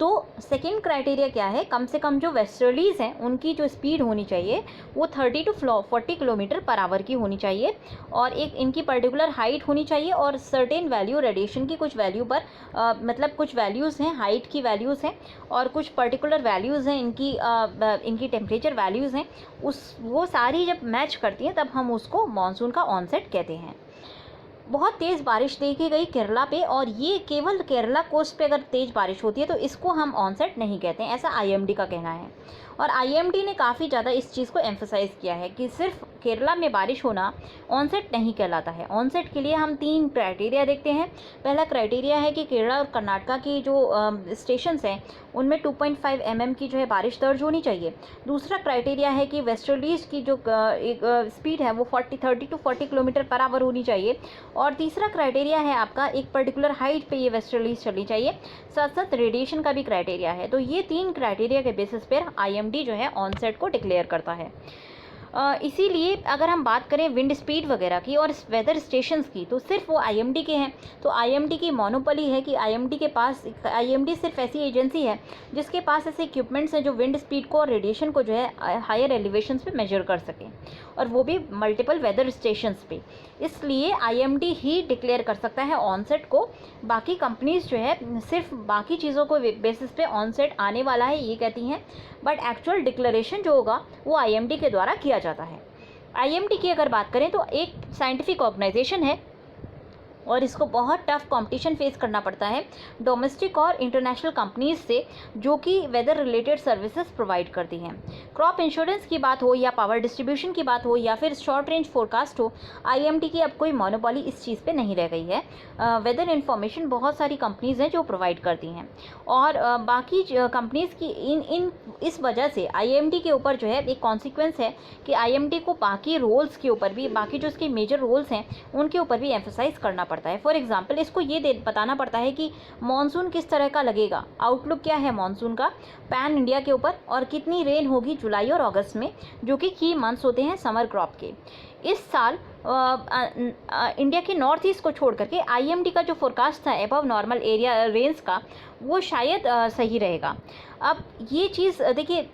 तो सेकेंड क्राइटेरिया क्या है, कम से कम जो वेस्टर्लीज हैं उनकी जो स्पीड होनी चाहिए वो 30 to 40 किलोमीटर पर आवर की होनी चाहिए, और एक इनकी पर्टिकुलर हाइट होनी चाहिए और सर्टेन वैल्यू, रेडिएशन की कुछ वैल्यू पर मतलब कुछ वैल्यूज़ हैं, हाइट की वैल्यूज़ हैं और कुछ पर्टिकुलर वैल्यूज़ हैं इनकी टेम्परेचर वैल्यूज़ हैं, वो सारी जब मैच करती हैं तब हम उसको मानसून का ऑनसेट कहते हैं। बहुत तेज़ बारिश देखी गई केरला पे, और ये केवल केरला कोस्ट पे अगर तेज़ बारिश होती है तो इसको हम ऑनसेट नहीं कहते हैं, ऐसा आईएमडी का कहना है। और आईएमडी ने काफ़ी ज़्यादा इस चीज़ को एम्फसाइज़ किया है कि सिर्फ केरला में बारिश होना ऑनसेट नहीं कहलाता है। ऑनसेट के लिए हम 3 क्राइटेरिया देखते हैं। पहला क्राइटेरिया है कि केरला और कर्नाटका की जो स्टेशंस हैं उनमें 2.5 mm की जो है बारिश दर्ज होनी चाहिए। दूसरा क्राइटेरिया है कि वेस्टर्लीज की जो स्पीड है वो 30 to 40 किलोमीटर पर आवर होनी चाहिए। और तीसरा क्राइटेरिया है आपका एक पर्टिकुलर हाइट पे ये वेस्टर्लीज चलनी चाहिए, साथ साथ रेडिएशन का भी क्राइटेरिया है। तो ये 3 क्राइटेरिया के बेसिस पर आईएमडी जो है ऑनसेट को डिक्लेयर करता है। इसीलिए अगर हम बात करें विंड स्पीड वगैरह की और वेदर स्टेशंस की, तो सिर्फ वो आईएमडी के हैं। तो आईएमडी की मोनोपोली है कि आईएमडी के पास, आईएमडी सिर्फ ऐसी एजेंसी है जिसके पास ऐसे इक्विपमेंट्स हैं जो विंड स्पीड को और रेडिएशन को जो है हायर एलिवेशंस पे मेजर कर सकें, और वो भी मल्टीपल वेदर स्टेशंस पे। इसलिए आईएमडी ही डिक्लेयर कर सकता है ऑनसेट को। बाकी कंपनीज जो है सिर्फ बाकी चीज़ों को बेसिस पे ऑनसेट आने वाला है ये कहती हैं, बट एक्चुअल डिक्लेरेशन जो होगा वो आईएमडी के द्वारा किया जाता है। आईएमडी की अगर बात करें तो एक साइंटिफिक ऑर्गेनाइजेशन है और इसको बहुत टफ कंपटीशन फेस करना पड़ता है डोमेस्टिक और इंटरनेशनल कंपनीज से, जो कि वेदर रिलेटेड सर्विसेज प्रोवाइड करती हैं। क्रॉप इंश्योरेंस की बात हो या पावर डिस्ट्रीब्यूशन की बात हो या फिर शॉर्ट रेंज फोरकास्ट हो, आईएमडी की अब कोई मोनोपोली इस चीज़ पे नहीं रह गई है। वेदर इन्फॉर्मेशन बहुत सारी कंपनीज हैं जो प्रोवाइड करती हैं, और बाकी कंपनीज की इस वजह से आईएमडी के ऊपर जो है एक कॉन्सिक्वेंस है कि आईएमडी को बाकी रोल्स के ऊपर भी, बाकी जो इसके मेजर रोल्स हैं उनके ऊपर भी एम्फसाइज करना पड़ता है। फॉर एग्जांपल इसको ये बताना पड़ता है कि मॉनसून किस तरह का लगेगा, आउटलुक क्या है मॉनसून का पैन इंडिया के ऊपर, और कितनी रेन होगी जुलाई और अगस्त में, जो कि की मंथ्स होते हैं समर क्रॉप के। इस साल इंडिया के नॉर्थ ईस्ट को छोड़ करके आईएमडी का जो फोरकास्ट था एबव नॉर्मल एरिया रेंज का, वो शायद सही रहेगा। अब ये चीज़ देखिए,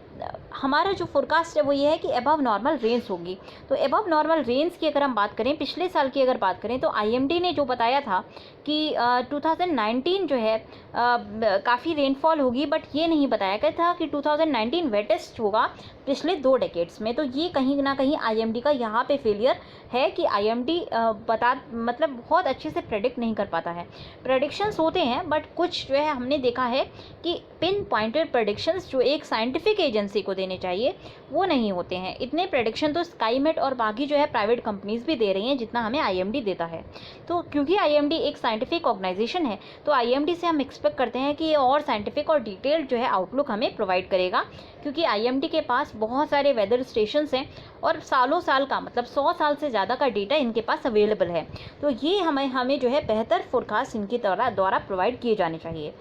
हमारा जो फोरकास्ट है वो ये है कि एबव नॉर्मल रेंज होगी। तो एबव नॉर्मल रेंज की अगर हम बात करें, पिछले साल की अगर बात करें, तो आईएमडी ने जो बताया था कि 2019 जो है काफ़ी रेनफॉल होगी, बट ये नहीं बताया गया था कि 2019 वेटेस्ट होगा पिछले 2 डेकेड्स में। तो ये कहीं ना कहीं आईएमडी का यहाँ पे फेलियर है कि आईएमडी मतलब बहुत अच्छे से प्रेडिक्ट नहीं कर पाता है। प्रेडिक्शंस होते हैं, बट कुछ जो है हमने देखा है कि पिन पॉइंटेड प्रेडिक्शंस जो एक साइंटिफिक एजेंसी को देने चाहिए वो नहीं होते हैं। इतने प्रेडिक्शन तो स्काईमेट और बाकी जो है प्राइवेट कंपनीज भी दे रही हैं जितना हमें आईएमडी देता है। तो क्योंकि आईएमडी एक साइंटिफिक ऑर्गेनाइजेशन है, तो आईएमडी से हम एक्सपेक्ट करते हैं कि ये और साइंटिफिक और डिटेल्ड जो है आउटलुक हमें प्रोवाइड करेगा, क्योंकि आईएमडी के पास बहुत सारे वेदर स्टेशंस हैं और सालों साल का, मतलब 100 साल से ज़्यादा का डेटा इनके पास अवेलेबल है। तो ये हमें जो है बेहतर फोरकास्ट इनकी द्वारा प्रोवाइड किए जाने चाहिए।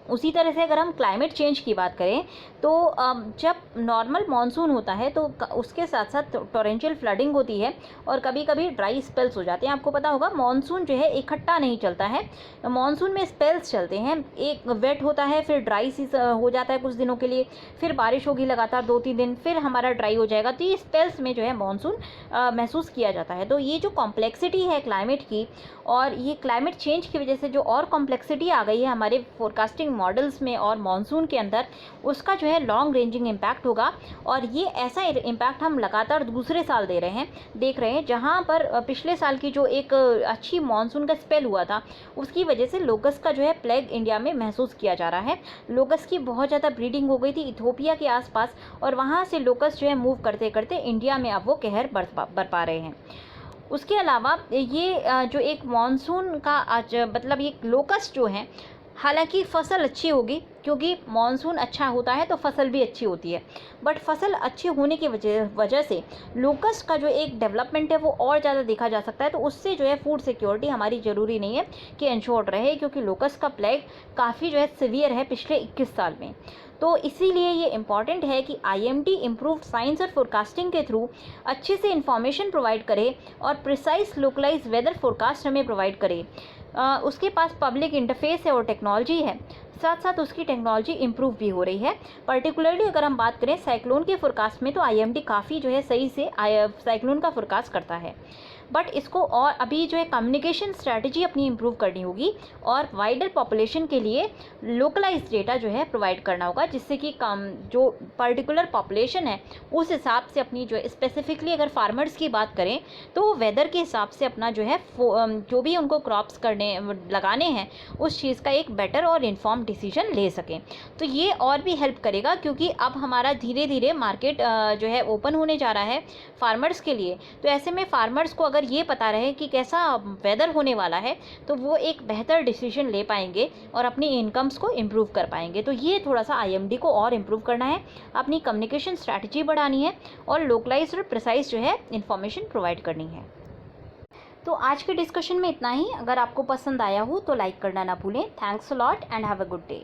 उसी तरह से अगर हम क्लाइमेट चेंज की बात करें, तो जब नॉर्मल मानसून होता है तो उसके साथ साथ टोरेंशियल फ्लडिंग होती है और कभी कभी ड्राई स्पेल्स हो जाते हैं। आपको पता होगा मानसून जो है इकट्ठा नहीं चलता है, मानसून में स्पेल्स चलते हैं। एक वेट होता है, फिर ड्राई हो जाता है कुछ दिनों के लिए, फिर बारिश होगी लगातार 2-3 दिन, फिर हमारा ड्राई हो जाएगा। तो ये स्पेल्स में जो है मानसून महसूस किया जाता है। तो ये जो कॉम्प्लेक्सिटी है क्लाइमेट की, और ये क्लाइमेट चेंज की वजह से जो और कॉम्प्लेक्सिटी आ गई है हमारे फोरकास्टिंग मॉडल्स में और मानसून के अंदर, उसका जो है लॉन्ग रेंजिंग इम्पैक्ट होगा। और ये ऐसा इम्पैक्ट हम लगातार दूसरे साल देख रहे हैं, जहाँ पर पिछले साल की जो एक अच्छी मानसून का स्पेल हुआ था, उसकी वजह से लोकस्ट का जो है प्लेग इंडिया में महसूस किया जा रहा है। लोकस्ट की बहुत ज़्यादा ब्रीडिंग हो गई थी इथियोपिया के आसपास, और वहाँ से लोकस्ट जो है मूव करते करते इंडिया में अब वो कहर बरपा रहे हैं। उसके अलावा ये जो एक मानसून का मतलब ये लोकस्ट जो है, हालांकि फसल अच्छी होगी क्योंकि मानसून अच्छा होता है तो फसल भी अच्छी होती है, बट फसल अच्छी होने की वजह से लोकस्ट का जो एक डेवलपमेंट है वो और ज़्यादा देखा जा सकता है। तो उससे जो है फूड सिक्योरिटी हमारी ज़रूरी नहीं है कि इंश्योर्ड रहे, क्योंकि लोकस्ट का प्लेग काफ़ी जो है सिवियर है पिछले 21 साल में। तो इसीलिए ये इम्पॉर्टेंट है कि आईएमडी इम्प्रूव्ड साइंस और फोरकास्टिंग के थ्रू अच्छे से इंफॉर्मेशन प्रोवाइड करे और प्रिसाइज लोकलाइज वेदर फोरकास्ट हमें प्रोवाइड करे। उसके पास पब्लिक इंटरफेस है और टेक्नोलॉजी है, साथ साथ उसकी टेक्नोलॉजी इम्प्रूव भी हो रही है। पर्टिकुलरली अगर हम बात करें साइक्लोन के फोरकास्ट में, तो आईएमडी काफ़ी जो है सही से साइक्लोन का फोरकास्ट करता है, बट इसको और अभी जो है कम्युनिकेशन स्ट्रैटेजी अपनी इम्प्रूव करनी होगी और वाइडर पॉपुलेशन के लिए लोकलाइज डेटा जो है प्रोवाइड करना होगा, जिससे कि जो पर्टिकुलर पॉपुलेशन है उस हिसाब से अपनी जो स्पेसिफिकली अगर फार्मर्स की बात करें तो वेदर के हिसाब से अपना जो है जो भी उनको क्रॉप्स लगाने हैं उस चीज़ का एक बेटर और इन्फॉर्म डिसीजन ले सकें। तो ये और भी हेल्प करेगा, क्योंकि अब हमारा धीरे धीरे मार्केट जो है ओपन होने जा रहा है फार्मर्स के लिए। तो ऐसे में फार्मर्स को अगर ये पता रहे कि कैसा वेदर होने वाला है, तो वो एक बेहतर डिसीजन ले पाएंगे और अपनी इनकम्स को इम्प्रूव कर पाएंगे। तो ये थोड़ा सा आईएमडी को और इम्प्रूव करना है, अपनी कम्युनिकेशन स्ट्रैटेजी बढ़ानी है और लोकलाइज्ड और प्रिसाइज जो है इन्फॉर्मेशन प्रोवाइड करनी है। तो आज के डिस्कशन में इतना ही। अगर आपको पसंद आया हो तो लाइक करना ना भूलें। Thanks a lot and have a good day.